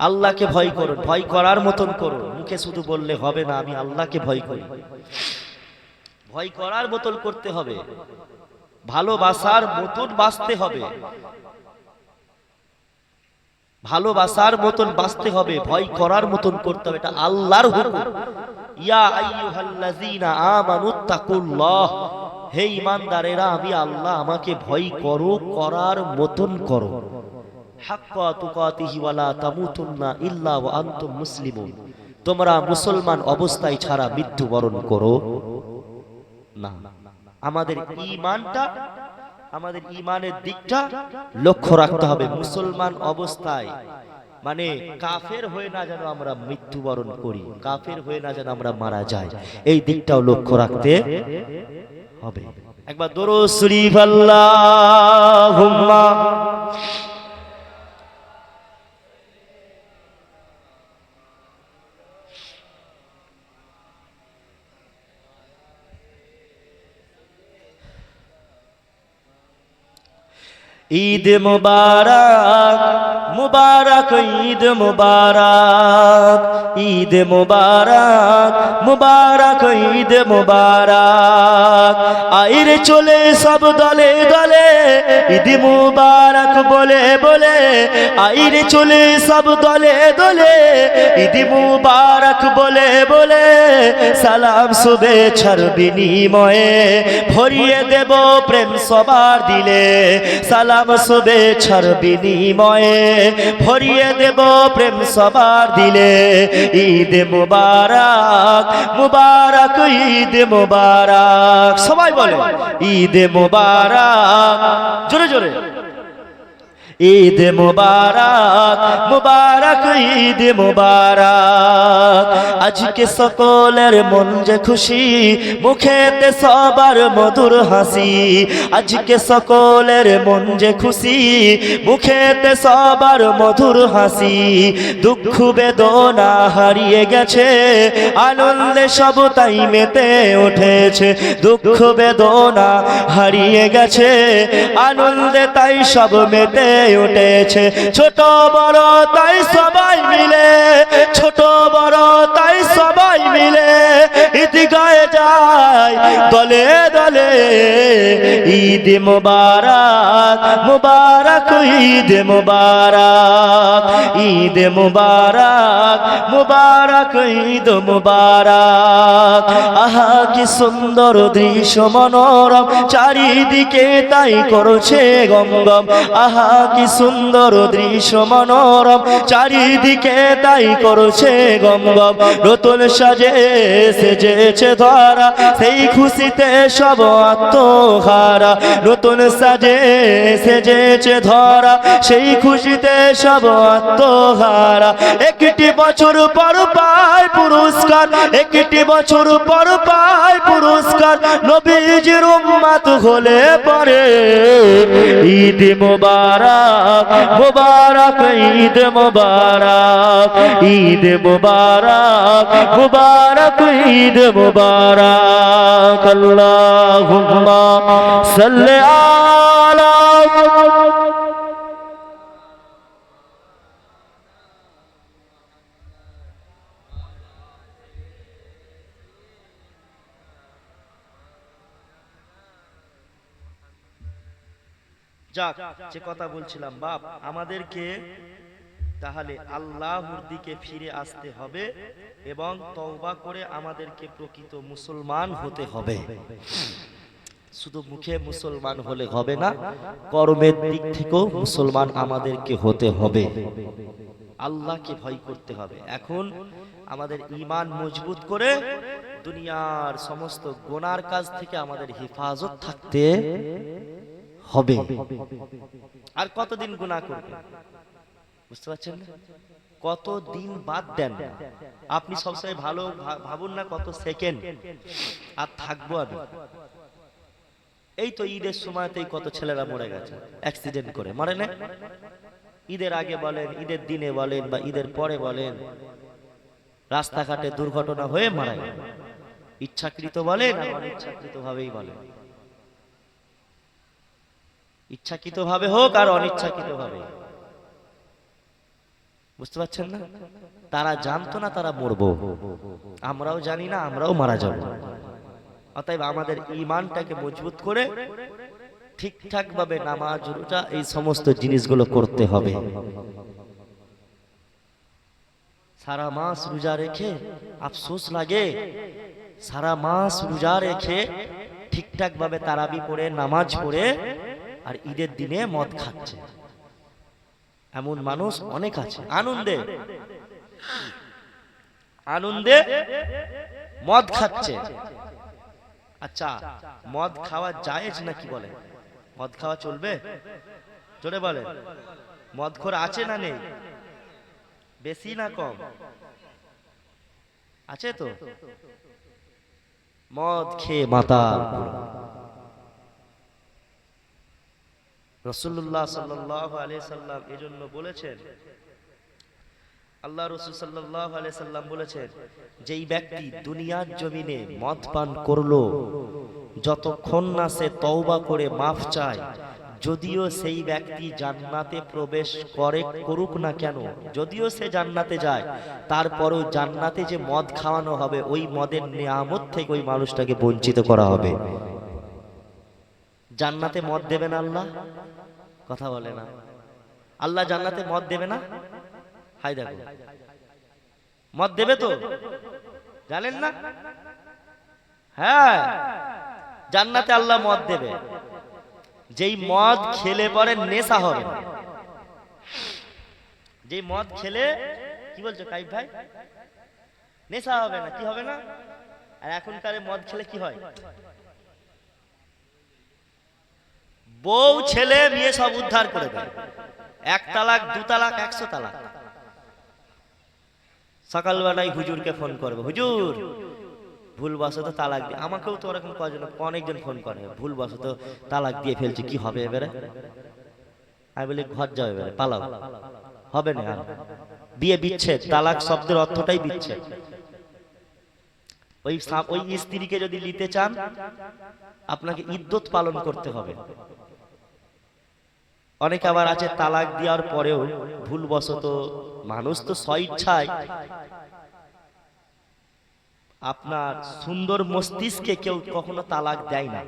আল্লাহকে ভয় করো, ভয় করার মতন করো। মুখে শুধু বললে হবে না আমি আল্লাহকে ভয় করি। ভয় করার মতন করতে হবে, ভালোবাসার মতন বাঁচতে হবে, ভালোবাসার মতন বাঁচতে হবে, ভয় করার মতন করতে হবে। এটা আল্লাহর হুকুম। ইয়া আইয়ুহাল্লাযীনা আমানুত্তাকুল্লাহ, হে ঈমানদারেরা, আমি আল্লাহ, আমাকে ভয় করো, করার মতন করো। হাক্কা তুকাতিহি ওয়া লা তামুতুন্না ইল্লা ওয়া আনতুম মুসলিমুন, তোমরা মুসলমান অবস্থায় ছাড়া মৃত্যুবরণ করো না। আমাদের ঈমানটা, আমাদের ঈমানের দিকটা লক্ষ্য রাখতে হবে। মুসলমান অবস্থায় মানে কাফের হয়ে না যেন আমরা মৃত্যুবরণ করি, কাফের হয়ে না যেন আমরা মারা যাই, এই দিকটাও লক্ষ্য রাখতে হবে। একবার দরুদ শরীফ আল্লাহুম্মা ঈদ মুবারক, মুবারক ঈদ মুবারক, ঈদ মুবারক, মুবারক ঈদ মুবারক। আইরে চলে সব দলে দলে ঈদ মুবারক বলে বলে, আইরে চলে সব দলে দলে ঈদ মুবারক বলে বলে, সালাম শুভেচ্ছার বিনিময়ে ভরিয়ে দেব প্রেম সবার দিলে। সালাম শুভেচ্ছার বিনিময়ে ভরিয়ে দেব প্রেম সবার দিলে। ঈদ মুবারক, মুবারক ঈদ মুবারক। সবাই বলে ঈদ মুবারক, জোরে জোরে। ঈদ মুবারক মুবারক ঈদ মুবারক আজকে সকলের মন যে খুশি মুখেতে সবার মধুর হাসি আজকে সকলের মন যে খুশি মুখেতে সবার মধুর হাসি দুঃখ বেদনা হারিয়ে গেছে আনন্দে সব তাই মেতে উঠেছে দুঃখ বেদনা হারিয়ে গেছে আনন্দে তাই সব মেতে উঠেছে ছোট বড় তাই সবাই মিলে ছোট বড় তাই সবাই মিলে ঈদগাহে যায় দলে দলে ঈদ মুবারক মুবারক ঈদ মুবারক ঈদ মুবারক মুবারক ঈদ মুবারক আহা কি সুন্দর দৃশ্য মনোরম চারিদিকে তাই করছে গম গম আহা কি সুন্দর দৃশ্য মনোরম চারিদিকে তাই করছে গম গম নতুন সাজে সেজেছে ধরা সেই খুশিতে সব আত্মহারা নতুন সাজে সেজেছে ধরা সেই খুশিতে সব আত্মহারা একটি বছর পর পায় পুরস্কার একটি বছর পর পায় পুরস্কার নবীজির উম্মত হলে পরে ঈদ মুবারক মুবারক ঈদ মুবারক ঈদ মুবারক মুবারক ঈদ মুবারক আল্লাহুম্মা সাল্লি আলা যাক যে কথা বলছিলাম বাপ আমাদেরকে তাহলে আল্লাহর দিকে ফিরে আসতে হবে এবং তওবা করে আমাদেরকে প্রকৃত মুসলমান হতে হবে শুধু মুখে মুসলমান হলে হবে না কর্মের দিক থেকেও মুসলমান আমাদেরকে হতে হবে আল্লাহকে ভয় করতে হবে এখন আমাদের ঈমান মজবুত করে দুনিয়ার সমস্ত গুনার কাজ থেকে আমাদের হেফাজত থাকতে হবে আর কতদিন গুনাহ করবে বুঝতে পারছেন কতদিন বাদ দেন আপনি সবসময় ভালো ভাবুন না কত সেকেন্ড আর থাকবো আমি এই তো ঈদের সময়তেই কত ছেলেরা মরে গেছে অ্যাক্সিডেন্ট করে মরে না ঈদের আগে বলেন ঈদের দিনে বলেন বা ঈদের পরে বলেন রাস্তাঘাটে দুর্ঘটনা হয়ে মারা যায় ইচ্ছাকৃত বলেন আর অনিচ্ছাকৃত ভাবেই বলেন ইচ্ছাকৃত ভাবে হোক আর অনিচ্ছাকৃত ভাবে বুঝতে পারছেন না তারা জানতো না তারা মরবো আমরাও জানি না আমরাও মারা যাব অতএব আমাদের ঈমানটাকে মজবুত করে ঠিকঠাক ভাবে নামাজ রোজা এই সমস্ত জিনিসগুলো করতে হবে সারা মাস রোজা রেখে আফসোস লাগে সারা মাস রোজা রেখে ঠিকঠাক ভাবে তারাবি পড়ে নামাজ পড়ে আর ঈদের দিনে মদ খাচ্ছে এমন মানুষ অনেক আছে আনন্দে আনন্দে মদ খাচ্ছে আচ্ছা মদ খাওয়া জায়েজ নাকি বলেন মদ খাওয়া চলবে জোরে বলেন মদখোর আছে না নেই বেশি না কম আছে তো মদ খেয়ে মাতাল রাসূলুল্লাহ সাল্লাল্লাহু আলাইহি সাল্লাম এজন্য বলেছেন আল্লাহ রাসূল সাল্লাল্লাহু আলাইহি সাল্লাম বলেছেন যেই ব্যক্তি দুনিয়ার জমিনে মদ পান করলো যতক্ষণ না সে তওবা করে মাফ চায় যদিও সেই ব্যক্তি জান্নাতে প্রবেশ করুক না কেন যদিও সে জান্নাতে যায় তারপরও জান্নাতে যে মদ খাওয়ানো হবে ওই মদের নিয়ামত থেকে ওই মানুষটাকে বঞ্চিত করা হবে জান্নাতে মদ দেবে না আল্লাহ কথা বলে না আল্লাহ জান্নাতে মদ দেবে না হাই দেখো মদ দেবে তো জানেন না হ্যাঁ জান্নাতে আল্লাহ মদ দেবে যেই মদ খেলে পরে নেশা হবে না যেই মদ খেলে কি বলছো কাইফ ভাই নেশা হবে না কি হবে না আর এখনকার মদ খেলে কি হয় বউ ছেলে মেয়ে সব উদ্ধার করে দেয় এক তালাক, দু তালাক, 100 তালাক। সকালবেলায় হুজুরকে ফোন করবে, হুজুর ভুলবশত তালাক দিয়ে, আমাকেও তো ওরকম অনেকজন ফোন করে, ভুলবশত তালাক দিয়ে ফেলছে, কি হবে এবারে? আমি বলি ঘর যাও, এবারে পালাও, হবে না। আর বিয়ে বিচ্ছেদ, তালাক শব্দের অর্থটাই বিচ্ছেদ। ওই স্ত্রীকে যদি নিতে চান আপনাকে ইদ্যত পালন করতে হবে। অনেকে আবার আছে তালাক দেওয়ার পরেও ভুলবশত, মানুষ তো স্বইচ্ছায়, আপনার সুন্দর মস্তিষ্কে কেউ কখনো তালাক দেয় না,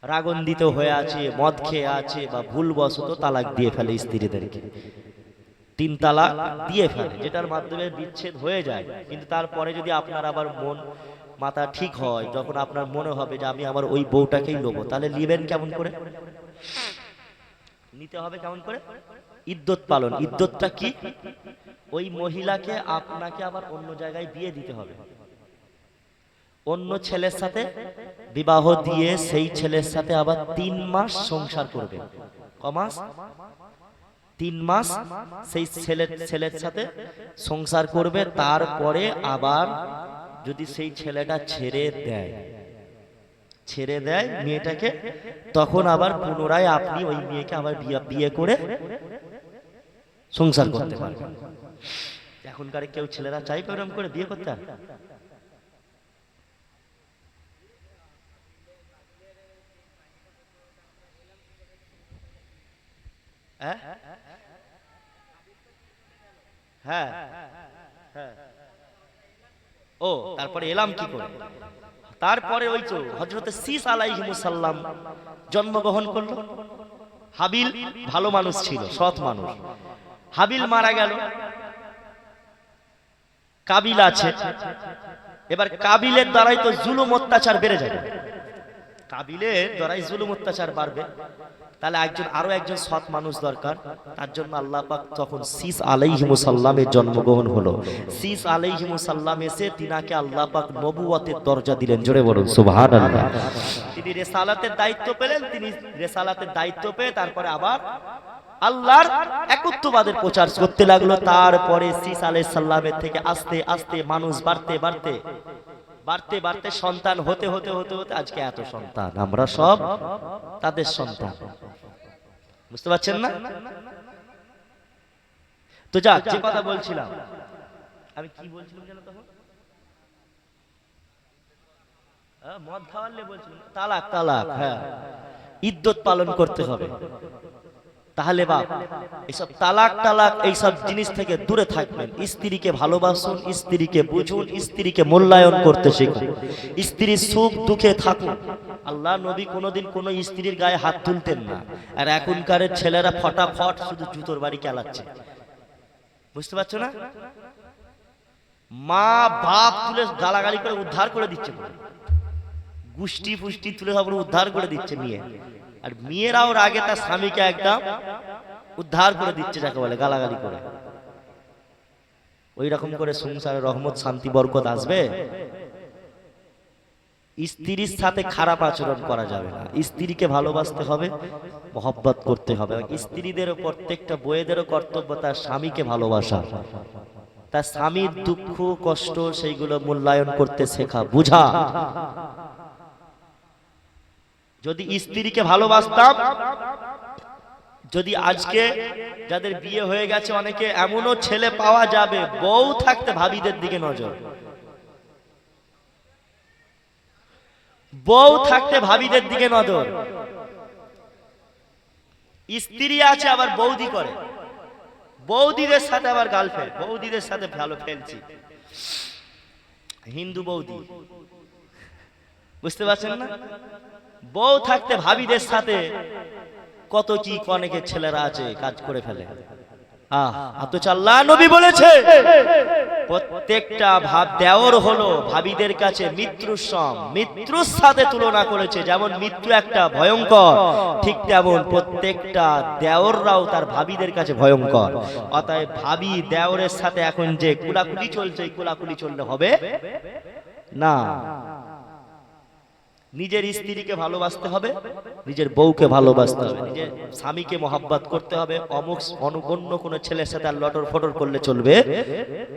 রাগান্বিত হয়ে আছে, মদ খেয়ে আছে, বা ভুলবশত তালাক দিয়ে ফেলে স্ত্রীদেরকে, 3 তালাক দিয়ে ফেলে, যেটার মাধ্যমে বিচ্ছেদ হয়ে যায়। কিন্তু তারপরে যদি আপনার আবার মন মাথা ঠিক হয়, যখন আপনার মনে হবে যে আমি আমার ওই বউটাকেই নেবো, তাহলে নিবেন কেমন করে? নিতে হবে কেমন করে? ইদ্যত পালন। ইদ্যতটা কি? ওই মহিলাকে আপনাকে আবার অন্য জায়গায় বিয়ে দিতে হবে, অন্য ছেলের সাথে বিবাহ দিয়ে সেই ছেলের সাথে আবার 3 মাস সংসার করবে। ক মাস? 3 মাস সেই ছেলের সাথে সংসার করবে। তারপরে আবার যদি সেই ছেলেটা ছেড়ে দেয় মেয়েটাকে, তখন আবার পুনরায় আপনি ওই মেয়েকে আবার বিয়ে করে সংসার করতে পারবেন। এখনকার কেউ ছেলেরা চাইবে এরকম করে বিয়ে করতে? হ্যাঁ, ও তারপরে এলাম কি করে? তারপরে ওই তো হযরত শীস আলাইহিস সালাম জন্মগ্রহণ করলো। হাবিল ভালো মানুষ ছিল, সৎ মানুষ। হাবিল মারা গেল, কাবিল আছে। এবার কাবিলের দ্বারাই তো জুলুম অত্যাচার বেড়ে যাবে, কাবিলের দ্বারাই জুলুম অত্যাচার বাড়বে। তাহলে আরো একজন সৎ মানুষ দরকার। তার জন্য আল্লাহ পাক তখন শীস আলাইহিস সালামের জন্মগ্রহণ হলো। শীস আলাইহিস সালাম এসে তিনাকে আল্লাহ পাক নবুয়তের দরজা দিলেন। জোরে বলুন সুবহানাল্লাহ। তিনি রিসালাতের দায়িত্ব পেলেন। তিনি রিসালাতের দায়িত্ব পেয়ে তারপরে আবার আল্লাহর একত্ববাদের প্রচার করতে লাগলো। তারপরে শীস আলাইহিস সালামের থেকে আস্তে আস্তে মানুষ বাড়তে সন্তান হতে আজকে এত সন্তান। আমরা সব তাদের সন্তান। বুঝতে পারছেন না? তো যাক, যে কথা বলছিলাম, আমি কি বলছিলাম জানো তখন? মদ খাওয়ালে বলছিলাম তালাক। হ্যাঁ, ইদ্যত পালন করতে হবে। তাহলে বাপ এইসব তালাক এইসব জিনিস থেকে দূরে থাকবেন। স্ত্রীকে ভালোবাসুন, স্ত্রীকে বুঝুন, স্ত্রীকে মূল্যায়ন করতে শিখুন, স্ত্রীর সুখ দুঃখে থাকুন। আল্লাহ নবী কোনোদিন কোনো স্ত্রীর গায়ে হাত তুলতেন না। আর এখনকার ছেলেরা ফটাফট শুধু জুতোর বাড়ি চালাচ্ছে। বুঝতে পারছো না? মা বাপ তুলে গালাগালি করে উদ্ধার করে দিচ্ছে, গুষ্টি ফুষ্টি তুলে সব উদ্ধার করে দিচ্ছে মেয়ে। আর মেয়েরাও আগে তার স্বামীকে একদম উদ্ধার করে দিচ্ছে, যাকে বলে গালাগালি করে। ওই রকম করে সংসারে রহমত শান্তি বরকত আসবে? স্ত্রীর সাথে খারাপ আচরণ করা যাবে না। স্ত্রীকে ভালোবাসতে হবে, মহব্বত করতে হবে। স্ত্রীদের প্রত্যেকটা বউয়েদেরও কর্তব্য তার স্বামীকে ভালোবাসা, তার স্বামীর দুঃখ কষ্ট সেইগুলো মূল্যায়ন করতে শেখা, বুঝা। যদি স্ত্রীকে ভালোবাসতাম, যদি আজকে যাদের বিয়ে হয়ে গেছে অনেকে এমনও ছেলে পাওয়া যাবে বউ থাকতে ভাবিদের দিকে নজর, বউ থাকতে ভাবিদের দিকে নজর। স্ত্রী আছে আবার বৌদি করে, বৌদিদের সাথে আবার গার্লফ্রেন্ড, বৌদিদের সাথে ভালো ফেলছি, হিন্দু বৌদি। বুঝতে পারছেন না? বউ থাকতে ভাবিদের সাথে কত কি অনেকে ছেলেরা আছে কাজ করে ফেলে। অথচ আল্লাহ নবী বলেছে প্রত্যেকটা দেওর হলো ভাবিদের কাছে মৃত্যুর সম, মৃত্যুর সাথে তুলনা করেছে। যেমন মৃত্যু একটা ভয়ঙ্কর, ঠিক তেমন প্রত্যেকটা দেওররাও তার ভাবিদের কাছে ভয়ঙ্কর। অতএব ভাবি দেওরের সাথে এখন যে কুলাকুলি চলছে, কুলাকুলি চললে হবে না। নিজের স্ত্রীকে ভালোবাসতে হবে, নিজের বউকে ভালোবাসতে হবে, নিজের স্বামীকে মহাব্বত করতে হবে। অন্য কোনো ছেলের সাথে আর লটর ফটর করলে চলবে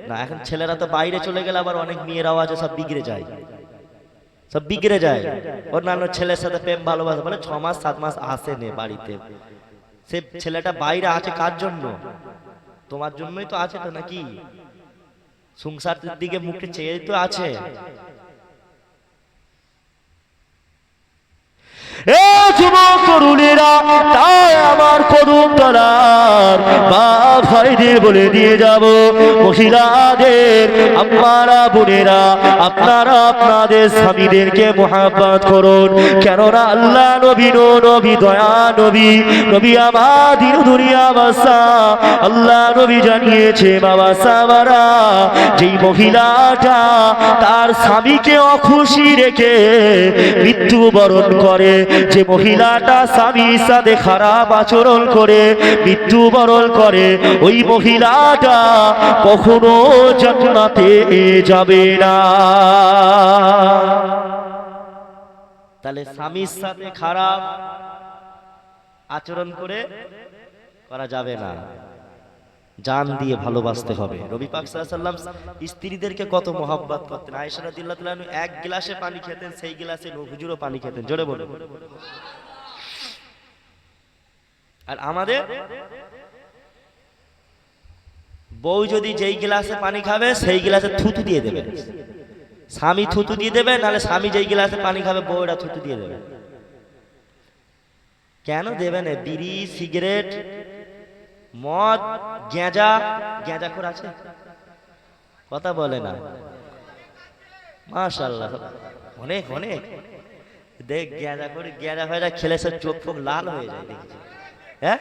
না। এখন ছেলেরা তো বাইরে চলে গেলে আবার অনেক মেয়েরাও আছে, সব বিগড়ে যায়, সব বিগড়ে যায়। অন্যান্য ছেলের সাথে প্রেম ভালোবাসা বলে 6 মাস 7 মাস আসে নে বাড়িতে, সে ছেলেটা বাইরে আছে কার জন্য? তোমার জন্যই তো আছে তো, নাকি? সংসারের দিকে মুখে চেয়ে তো আছে। এ যুবক তরুণেরা, তাই আমার কদম তলার বাপ ভাইদের বলে দিয়ে যাব, মহিলাদের আপনারা বোনেরা, আপনারা আপনাদের স্বামীদেরকে মহাব্বত করুন। কেননা আল্লাহ নবী, নবী দয়া নবী, নবী আমাদের দুনিয়া বাসা, আল্লাহ নবী জানিয়েছে বাবা সাবারা, যেই মহিলাটা তার স্বামীকে অখুশি রেখে মৃত্যুবরণ করে, যে মহিলাটা স্বামীর সাথে খারাপ আচরণ করে মৃত্যুবরণ করে, ওই মহিলাটা কখনো জান্নাতে যাবে না। তাহলে স্বামীর সাথে খারাপ আচরণ করে করা যাবে না, জান দিয়ে ভালোবাসতে হবে। নবী পাক সাল্লাল্লাহু আলাইহি ওয়াসাল্লাম স্ত্রীদেরকে কত মহব্বত করতেন। আয়েশা রাদিয়াল্লাহু তাআলা এক গ্লাসে পানি খেতেন, সেই গ্লাসে হুজুরও পানি খেতেন। জোরে বলুন। আর আমাদের বউ যদি যেই গ্লাসে পানি খাবে সেই গ্লাসে থুতু দিয়ে দেবে, স্বামী থুতু দিয়ে দেবে, নাহলে স্বামী যেই গ্লাসে পানি খাবে বউরা থুতু দিয়ে দেবে। কেন দেবে না? বিড়ি, সিগারেট, মদ, গেঁজা খোর আছে? কথা বলে না। মাশাআল্লাহ, অনেক অনেক দেখ গেঁজা করে, গেঁজা ফেজা খেলে সব চোখ ফোক লাল হয়ে যায়, দেখছি। হ্যাঁ,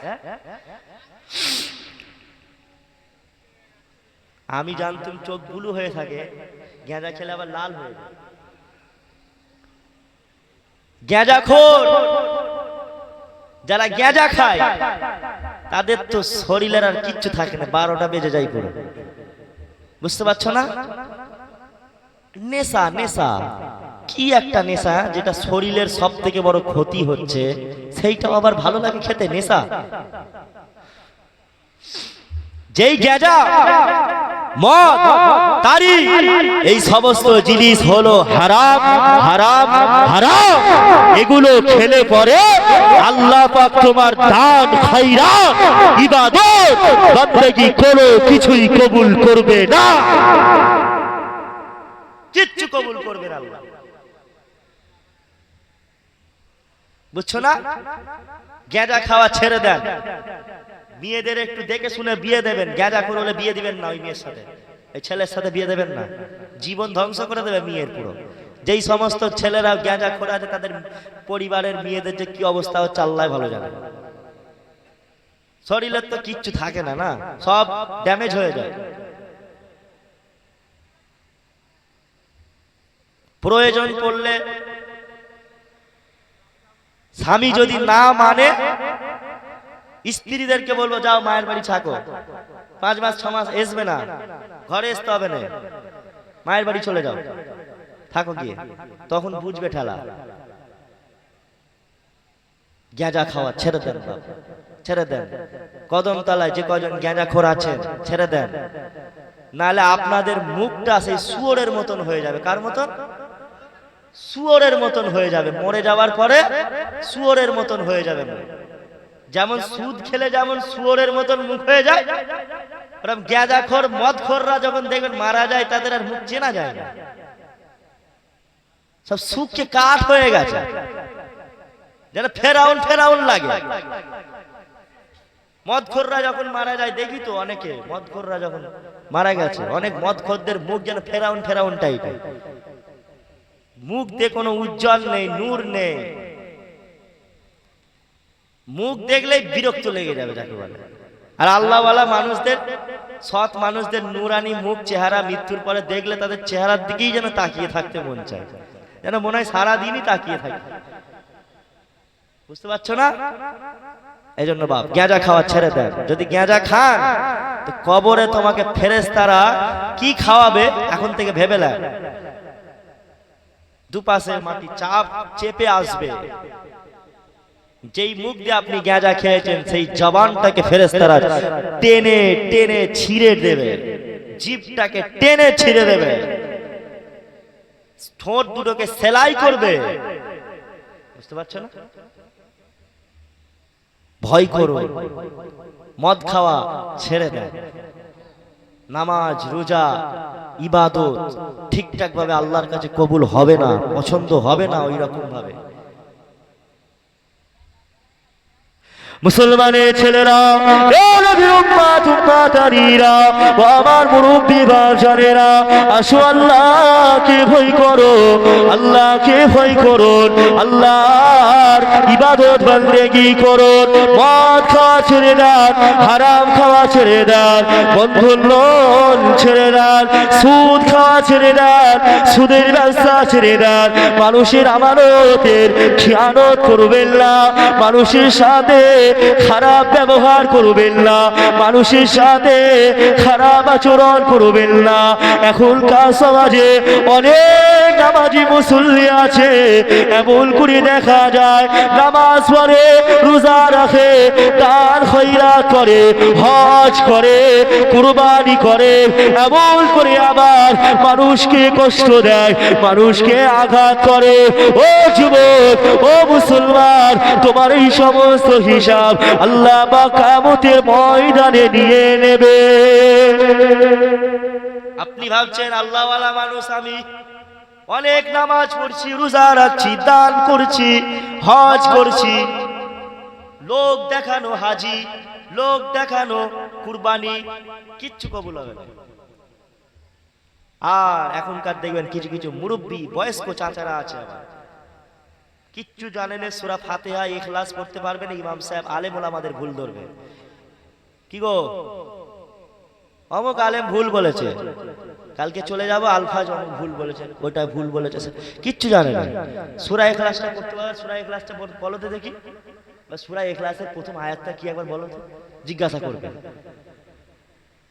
আমি জানতাম চোখ ব্লু হয়ে থাকে, গেঁজা খেলে আবার লাল হয়ে যায়। গেঁজা খোর যারা গেঁজা খায় তাদের তো শরীরের আর কিচ্ছু থাকে না, 12টা বেজে যায় পুরো। বুঝতে পারছো না? নেশা, নেশা কি একটা নেশা, যেটা শরীরের সব থেকে বড় ক্ষতি হচ্ছে, সেইটাও আবার ভালো লাগে খেতে। নেশা, যেই গেঁজা, মদ, তারি, এই সমস্ত জিনিস হলো হারাম, হারাম, হারাম। এগুলো খেলে পরে আল্লাহ পাক তোমার দান, খায়রাত, ইবাদত, বন্দেগী কোনো কিছুই কবুল করবে না, কিচ্ছু কবুল করবে না আল্লাহ। বুঝছো না? গেঁজা খাওয়া ছেড়ে দেন, মেয়েদের একটু দেখে শুনে বিয়ে দেবেন। গেঁজা করে হলে বিয়ে দিবেন না ওই মেয়ের সাথে, এই ছেলের সাথে বিয়ে দেবেন না, জীবন ধ্বংস করে দেবে মেয়ের পুরো। যেই সমস্ত ছেলেরা গেঁজা করে আছে তাদের পরিবারের মেয়েদের যে কি অবস্থা হচ্ছে আল্লাহ ভালো জানে। শরীরের তো কিচ্ছু থাকে না, না সব ড্যামেজ হয়ে যায়। প্রয়োজন পড়লে স্বামী যদি না মানে, স্ত্রীদেরকে বলবো যাও মায়ের বাড়ি থাকো, 5 মাস 6 মাস আসবে না, ঘরে আসতে হবে না, মায়ের বাড়ি চলে যাও, থাকো গিয়ে, তখন বুঝবে ঠেলা। গেঁজা খাওয়া ছেড়ে দেন বাপ, ছেড়ে দেন। কদম তলায় যে কজন গেঁজা খোর আছেন ছেড়ে দেন, নাহলে আপনাদের মুখটা সেই শুয়োরের মতন হয়ে যাবে। কার মতন? শুয়োরের মতন হয়ে যাবে। মরে যাওয়ার পরে শুয়োরের মতন হয়ে যাবে। যেমন সুদ খেলে যেমন শুয়োরের মতন মুখ হয়ে যায়, ওরকম গেঁজাখোর মদখোররা যখন দেখবেন মারা যায় তাদের আর মুখ চেনা যায় না, সব শুককে কাঠ হয়ে গেছে, যেন ফেরাউন ফেরাউন লাগে। মদখোররা যখন মারা যায় দেখি তো অনেকে, মদখোররা যখন মারা গেছে অনেক মদখোরদের মুখ যেন ফেরাউন ফেরাউন টাইপের, মুখ দিয়ে কোনো উজ্জ্বল নেই, নূর নেই, মুখ দেখলেই বিরক্ত লেগে যাবে যাকে বলে। আর আল্লাহওয়ালা মানুষদের, সৎ মানুষদের নূরানি মুখ চেহারা মৃত্যুর পরে দেখলে তাদের চেহারার দিকেই যেন তাকিয়ে থাকতে মন চায়, যেন মনে হয় সারাদিনই তাকিয়ে থাকে। বুঝতে পারছো না? এই জন্য বাপ গেঁজা খাওয়া ছেড়ে দেন। যদি গেঁজা খান তো কবরে তোমাকে ফেরেশতারা কি খাওয়াবে এখন থেকে ভেবে নেন। দুপাশের মাটি চাপ চেপে আসবে। যেই মুখ দিয়ে আপনি গাঁজা খেয়েছেন সেই জবানটাকে ফেরেশতারা টেনে টেনে ছিঁড়ে দেবে, জিভটাকে টেনে ছিঁড়ে দেবে, ঠোঁট দুটোকে সেলাই করবে। বুঝতে পারছো না? ভয় করো, মদ খাওয়া ছেড়ে দেন, নামাজ রোজা ইবাদত ঠিকঠাক ভাবে আল্লাহর কাছে কবুল হবে না, পছন্দ হবে না ওই রকম ভাবে। মুসলমানের ছেলেরা, আমার মুরব্বী বাজারেরা, আসো আল্লাহকে ভয় করো, আল্লাহকে ভয় করুন, আল্লাহর ইবাদত বন্দেগী করুন। মদ খাওয়া ছেড়ে দেন, হারাম খাওয়া ছেড়ে দেন, বন্ধুর লোন ছেড়ে দেন, সুদ খাওয়া ছেড়ে দেন, সুদের ব্যবসা ছেড়ে দেন, মানুষের আমানতের খেয়ানত করবেন না, মানুষের সাথে খারাপ ব্যবহার করবেন না, মানুষের সাথে খারাপ আচরণ করবেন না। এখনকার সমাজে অনেক নামাজি মুসল্লি আছে, এমন করে দেখা যায় নামাজ পড়ে, রোজা রাখে, দান খয়রাত করে, হজ করে, কুরবানি করে, এমন করে আবার মানুষকে কষ্ট দেয়, মানুষকে আঘাত করে। ও যুবক, ও মুসলমান, তোমার এই সমস্ত হিসাব আল্লাহ পাক কিয়ামতের ময়দানে নিয়ে নেবে। আপনি ভাবছেন আল্লাহওয়ালা মানুষ, আমি অনেক নামাজ পড়ছি, রোজা রাখছি, দান করছি, হজ করছি, লোক দেখানো হাজি, লোক দেখানো কুরবানি, কিচ্ছু কবুল হবে না। আর এখনকার দেখবেন কিছু কিছু মুরব্বী বয়স্ক চাচারা আছে, আবার কিচ্ছু জানেন না, সূরা ফাতিহা ইখলাস পড়তে পারবেন, ইমাম সাহেব আলেম ওলামাদের ভুল ধরবে। কি গো, অমুক আলেম ভুল বলেছে, কালকে চলে যাব আলফাজ অমুক ভুল বলেছে, ওইটা ভুল বলেছে, কিচ্ছু জানে না। সূরা ইখলাসটা পড়তে পারবে? সূরা ইখলাসটা বলো তো দেখি, বা সূরা ইখলাসের প্রথম আয়াতটা কি একবার বলো তো, জিজ্ঞাসা করবে।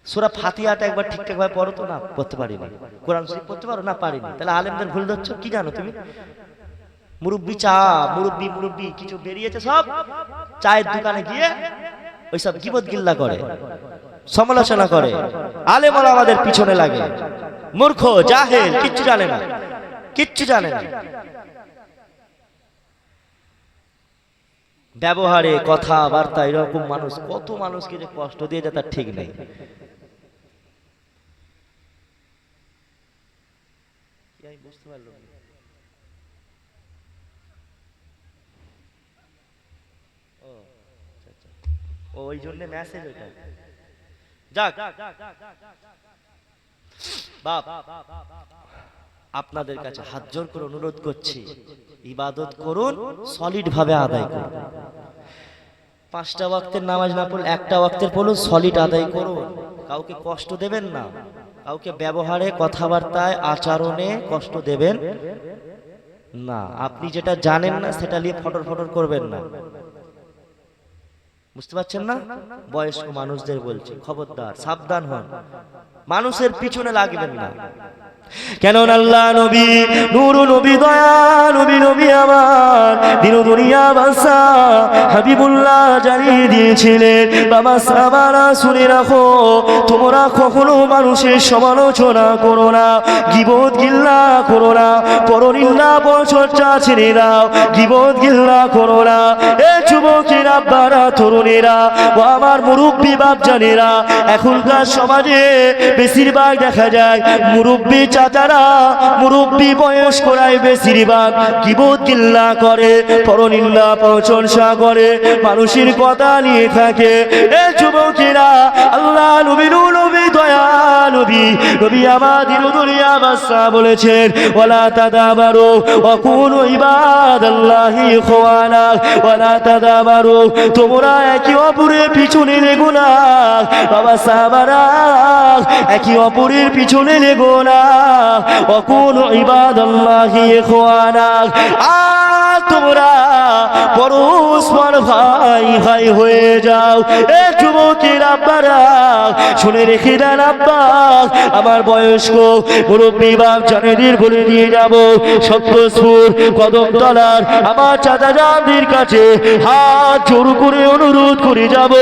সূরা ফাতিহাটা একবার ঠিকঠাক ভাবে পড়ো তো, না পড়তে পারিনি। কোরআন শরীফ পড়তে পারো? না পারিনি। তাহলে আলেমদের ভুল ধরছো, কি জানো তুমি? মুরব্বি চা, মুরব্বি কিছু বেরিয়েছে, সব চায়ের দোকানে গিয়ে ওইসব গীবত গিল্লা করে, সমালোচনা করে, আলেম ওলামাদের পিছনে লাগে। মূর্খ জাহেল, কিচ্ছু জানে না, কিচ্ছু জানে না। ব্যবহারে কথাবার্তা এরকম মানুষ, কত মানুষকে যে কষ্ট দিয়ে যায় তার ঠিক নেই। বুঝতে পারলো ওই জন্য মেসেজ ওইটা। যাক বাপ, আপনাদের কাছে হাত জোর করে অনুরোধ করছি, ইবাদত করুন, সলিড ভাবে আদায় করুন। 5টা ওয়াক্তের নামাজ না পড়লে 1টা ওয়াক্তের পড়ুন, সলিড আদায় করুন। কাউকে কষ্ট দেবেন না, কাউকে ব্যবহারে কথাবার্তায় আচরণে কষ্ট দেবেন না। আপনি যেটা জানেন না সেটা নিয়ে ফটর ফটর করবেন না। বুঝতে পারছেন না? বয়স্ক মানুষদের বলছি, খবরদার, সাবধান হন, মানুষের পিছনে লাগবেন না। কেন আল্লাহ নবী, নূর নবী, দয়া নবী, নবী আমার দিন দুনিয়া বাদশা হাবিবুল্লাহ জানিয়ে দিয়েছিলেন, বাবা সাহাবারা শুনে রাখো, তোমরা কখনো মানুষের সমালোচনা করো না, গীবত গিল্লা করো না, পরনিন্দা পরচর্চা ছেড়ে দাও, গীবত গিল্লা করো না। এ যুবকেরা, আব্বারা, তরুণেরা ও আমার মুরব্বী বাপজানেরা, এখনকার সমাজে বেশিরভাগ দেখা যায় মুরব্বী চাচারা, মুরব্বী বয়স্করাই বেশিরভাগ গীবত গিল্লা করে, পরনিন্দা পরচর্চা করে, মানুষের কথা নিয়ে থাকে। এ যুবকেরা, আল্লাহ নবী, নবী, দয়া নবী, নবী আমাদের দুনিয়া বাদশা বলেছেন, ওয়ালা তাদাবারু ওয়া কুনু ইবাদাল্লাহি ইখওয়ানা, ওয়ালা তাদাবারু, তোমরা একে অপরের পিছনে লেগো না। বাবা সাহাবারা, একে অপরের পিছনে লেগো না। ওয়া কুনু ইবাদাল্লাহি ইখওয়ানা, আর তোমরা পরস্পর ভাই ভাই হয়ে যাও। এ যুবকের আব্বারা, শুনে রেখে দেন আব্বা, আমার বয়স্ক মুরব্বী বাপ জানেদের বলে দিয়ে যাব সপ্তসুর কদমতলার আমার চাচা জানদের কাছে হাত জোর করে অনুরোধ করে যাব,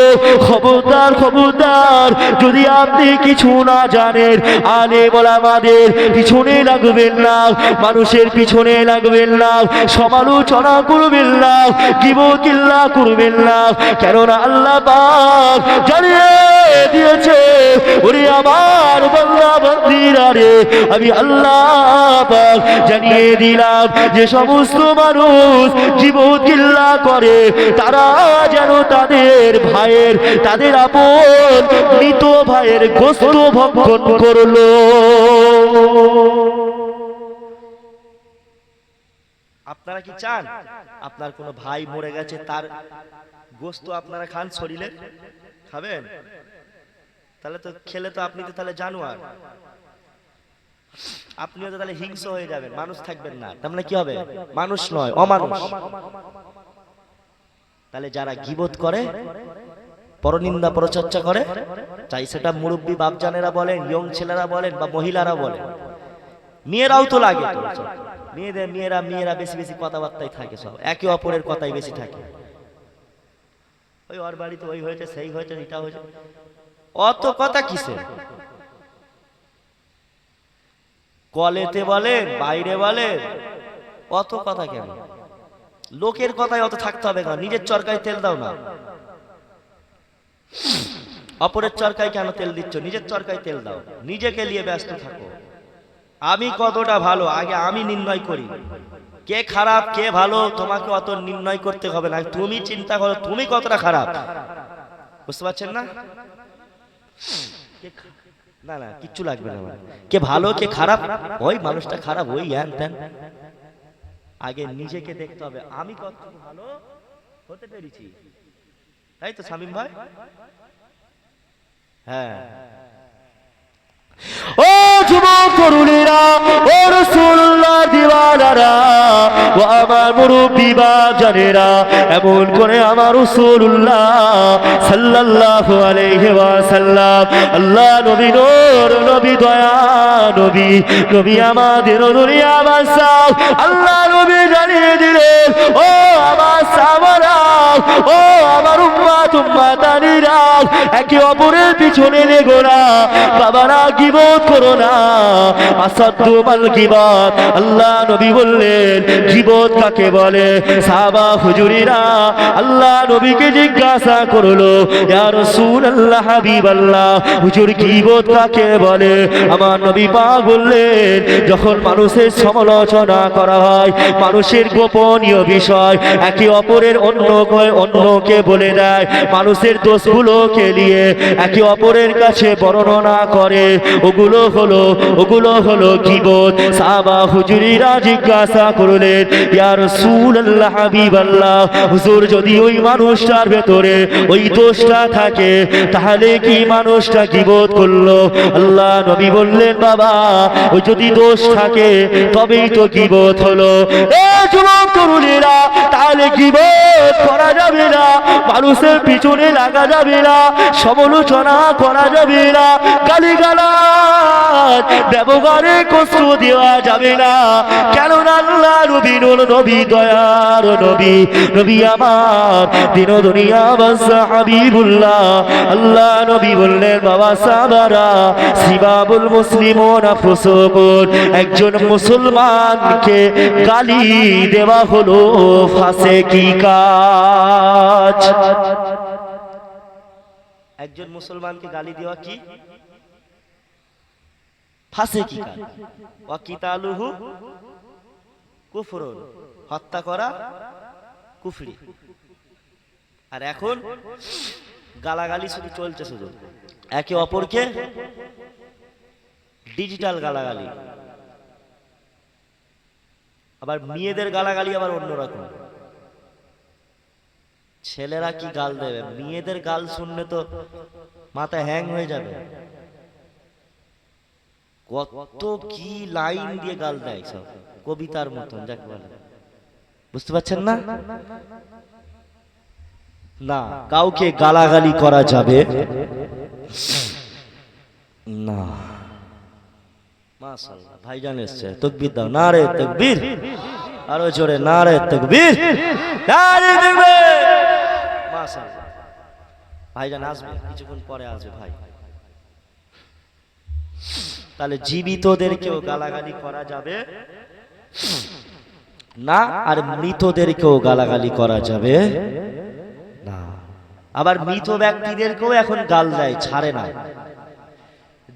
খবরদার খবরদার, যদি আপনি কিছু না জানেন আলে বলা আমাদের পিছনে লাগবেন না, মানুষের পিছনে লাগবেন না, সমালোচনা করবেন না, গিবত-গিল্লা করবেন না, কেননা আল্লাহ পাক জানিয়ে দিয়েছে ওরে আমার বান্দা বান্দীরা রে, আমি আল্লাহ পাক জানিয়ে দিলাম যে সমস্ত মানুষ গিবত-গিল্লা করে তারা যেন তাদের ভাইয়ের, তাদের আপন মৃত ভাইয়ের গোশত ভক্ষণ করলো। আপনারা কি চান আপনার কোনো ভাই মরে গেছে তার গোশত আপনারা খান, শরীরে খাবেন? তাহলে তো খেলে তো আপনি তো তাহলে জানোয়ার, আপনিও তো তাহলে হিংস্র হয়ে যাবেন, মানুষ থাকবেন না, তার মানে কি হবে? মানুষ নয়, অমানুষ। তাহলে যারা গীবত করে, পরনিন্দা পরচর্চা করে, চাই সেটা মুরব্বী বাপজানেরা বলেন, ইয়ং ছেলেরা বলেন বা মহিলারা বলেন, মেয়েরাও তো লাগে, মেয়েরা বেশি বেশি কথাবার্তাই থাকে, সব একে অপরের কথাই বেশি থাকে, ওই ওর বাড়িতে ওই হয়েছে, সেই হয়েছে, এটা হয়েছে, অত কথা কিসে? কলেতে বলেন, বাইরে বলেন, অত কথা কেন? লোকের কথায় অত থাকতে হবে না, নিজের চরকায় তেল দাও না। অপরের চরকায় কেন তেল দিচ্ছ? নিজের চরকায় তেল দাও, নিজেকে নিয়ে ব্যস্ত থাকো। আমি কতটা ভালো আগে আমি নির্ণয় করি, কে খারাপ কে ভালো তোমাকে অত নির্ণয় করতে হবে না, তুমি চিন্তা করো তুমি কতটা খারাপ। বুঝতে পারছেন না? না না কিচ্ছু লাগবে না, কে ভালো কে খারাপ, ওই মানুষটা খারাপ, ওই হ্যান ত্যান, আগে নিজেকে দেখতে হবে আমি কত ভালো হতে পেরেছি, তাই তো শামীম ভাই? হ্যাঁ। ও যুবক তরুণীরা, ও রাসূলুল্লাহ দিওয়ানারা, ও আমার মুরব্বী বাপজানেরা, এমন করে আমার রাসূলুল্লাহ সাল্লাল্লাহু আলাইহি ওয়াসাল্লাম, আল্লাহ নবী নূর, নবী দয়া, নবী নবী আমাদের দুনিয়া বাসাও, আল্লাহ নবী জানিয়ে দিলেন ও আমার সাহাবারা, ও আমার উম্মত উম্মতানিরা, একে অপরের পিছনে লেগো না, বাবারা গীবত করো না, আসাদু মাল গীবত। আল্লাহ নবী বললেন গীবত কাকে বলে? সাহাবা হুজুরিরা আল্লাহ নবীকে জিজ্ঞাসা করলো, ইয়া রাসূলুল্লাহ হাবিবাল্লাহ, হুজুর গীবত কাকে বলে? আমার নবী পাক বললেন যখন মানুষের সমালোচনা করা হয়, মানুষের গোপনীয় বিষয় একে অপরের অন্যকে বলে দেয়, মানুষের দোষগুলোকে নিয়ে একে অপরের কাছে বর্ণনা করে, ওগুলো হলো গীবত। সাহাবা হুজুরিরা জিজ্ঞাসা করলেন, ইয়া রাসূলুল্লাহ হাবিবাল্লাহ, হুজুর যদি ওই মানুষটার ভেতরে ওই দোষটা থাকে তাহলে কি মানুষটা গীবত করলো? আল্লাহ নবী বললেন বাবা, ওই যদি দোষ থাকে তবেই তো গীবত হলো। এ যুবক তরুণীরা, তাহলে গীবত করা যাবে না, মানুষের পিছনে লাগা যাবে না, সমালোচনা করা যাবে না, গালিগালাজ ব্যবহারে কষ্ট দেওয়া যাবে না, কেননা আল্লাহ নবী নূর, নবী দয়ার নবী, নবী আমার দিন দুনিয়া বাদশা হাবিবুল্লাহ। আল্লাহ নবী বললেন বাবা সাহাবারা, সিবাবুল মুসলিমুনা ফুসুকুন, একজন মুসলমানকে গালি দেওয়া হলো ফাসিকি কাজ। একজন মুসলমানকে গালি দেওয়া কি? ফাসিকি কাজ। ওয়া কিতালুহু কুফরুন, হত্যা করা কুফরি। আর এখন গালাগালি শুধু চলছে, শুধু একে অপরকে ডিজিটাল গালাগালি। আবার মেয়েদের গালাগালি আবার অন্যরকম, ছেলেরা কি গাল দেবে, মেয়েদের গাল শুনলে তো মাথা হ্যাং হয়ে যাবে, কত কি লাইন দিয়ে গাল দেয়, সব কবিতার মতন যাকে বলে। বুঝতে পারছেন না? না, কাউকে গালাগালি করা যাবে না। মাশাআল্লাহ ভাইজান এসছে, তাকবীর দাও, নারে তাকবীর, আরো জোরে নারে তাকবীর, নারে তাকবীর। মাশাআল্লাহ ভাইজান আসবে, কিছুক্ষণ পরে আসবে ভাই। তাহলে জীবিতদেরকেও গালাগালি করা যাবে না, আর মৃতদেরকেও গালাগালি করা যাবে না। আবার মৃত ব্যক্তিদেরকেও এখন গাল দেয়, ছাড়ে না।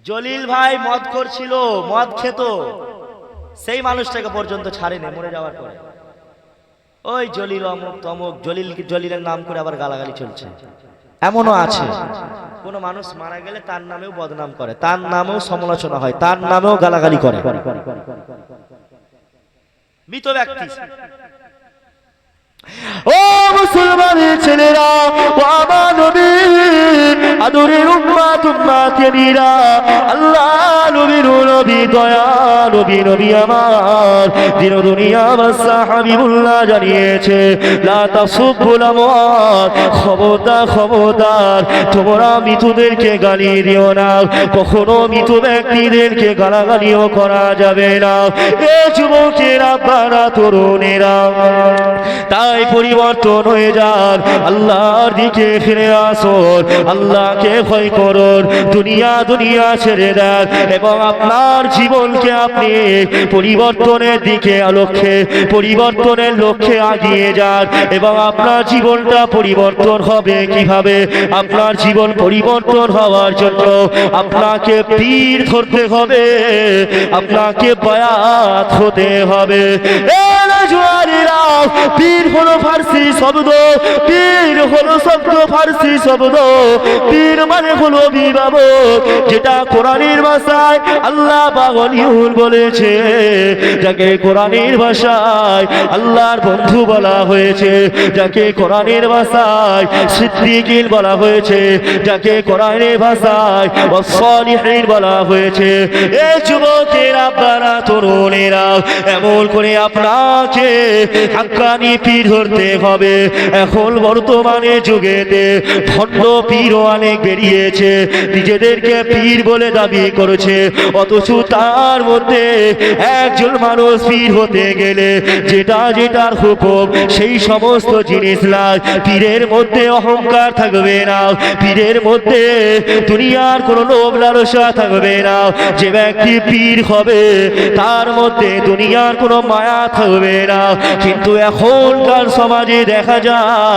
জলিল ভাই মদ করছিল, মদ খেত, সেই মানুষটাকে পর্যন্ত ছাড়েনি মরে যাওয়ার পরে। ওই জলিল অমুক তমুক, জলিলের নাম করে আবার গালাগালি চলছে। এমনও আছে কোন মানুষ মারা গেলে তার নামেও বদনাম করে, তার নামেও সমালোচনা হয়, তার নামেও গালাগালি করে মৃত ব্যক্তি। ও মুসলমানের ছেলেরা, ও আমার নবীর আদরের উম্মত উম্মতিরা, আল্লাহ নবীর নবী দয়া নবী নবী আমার দিন দুনিয়া বাদশা হাবিবুল্লাহ জানিয়েছে, লা তাসুব্বুল আমওয়াত, খবরদার খবরদার তোমরা মৃতদেরকে গালি দিও না, কখনো মৃত ব্যক্তিদেরকে গালাগালিও করা যাবে না। এ যুবকের আব্বারা তরুণেরা, তাই পরিবর্তন হয়ে যান, আল্লাহর দিকে ফিরে আসুন, আল্লাহকে ভয় করুন, দুনিয়া দুনিয়া ছেড়ে দেন এবং আপনার জীবনকে আপনি পরিবর্তনের দিকে পরিবর্তনের লক্ষ্যে এগিয়ে যান। এবং আপনার জীবনটা পরিবর্তন হবে কিভাবে? আপনার জীবন পরিবর্তন হওয়ার জন্য আপনাকে পীর ধরতে হবে, আপনাকে বায়াত হতে হবে। পীর হলো ফার্সি শব্দ, পীর হলো শব্দ ফার্সি শব্দ, পীর মানে হলো অভিভাবক, যেটা কোরআনের ভাষায় আল্লাহ বাগলিউল বলেছে, যাকে কোরআনের ভাষায় আল্লাহর বন্ধু বলা হয়েছে, যাকে কোরআনের ভাষায় সিদ্দিকিন বলা হয়েছে, যাকে কোরআনের ভাষায় ওয়াসসালিহিন বলা হয়েছে। এই যুবকের আপনারা তরুণেরা, এমন করে আপনাকে হাক্কানি পীর ধরতে হবে। এখন বর্তমানে যুগেতে ভণ্ড পীরও অনেক বেরিয়েছে, নিজেদেরকে পীর বলে দাবি করেছে, অথচ তার মধ্যে একজন মানুষ পীর হতে গেলে যেটার হুকুম সেই সমস্ত জিনিস না। পীরের মধ্যে অহংকার থাকবে না, পীরের মধ্যে দুনিয়ার কোনো লোভ লালসা থাকবে না। যে ব্যক্তি পীর হবে তার মধ্যে দুনিয়ার কোনো মায়া থাকবে না। কিন্তু এখনকার সমাজে দেখা যায়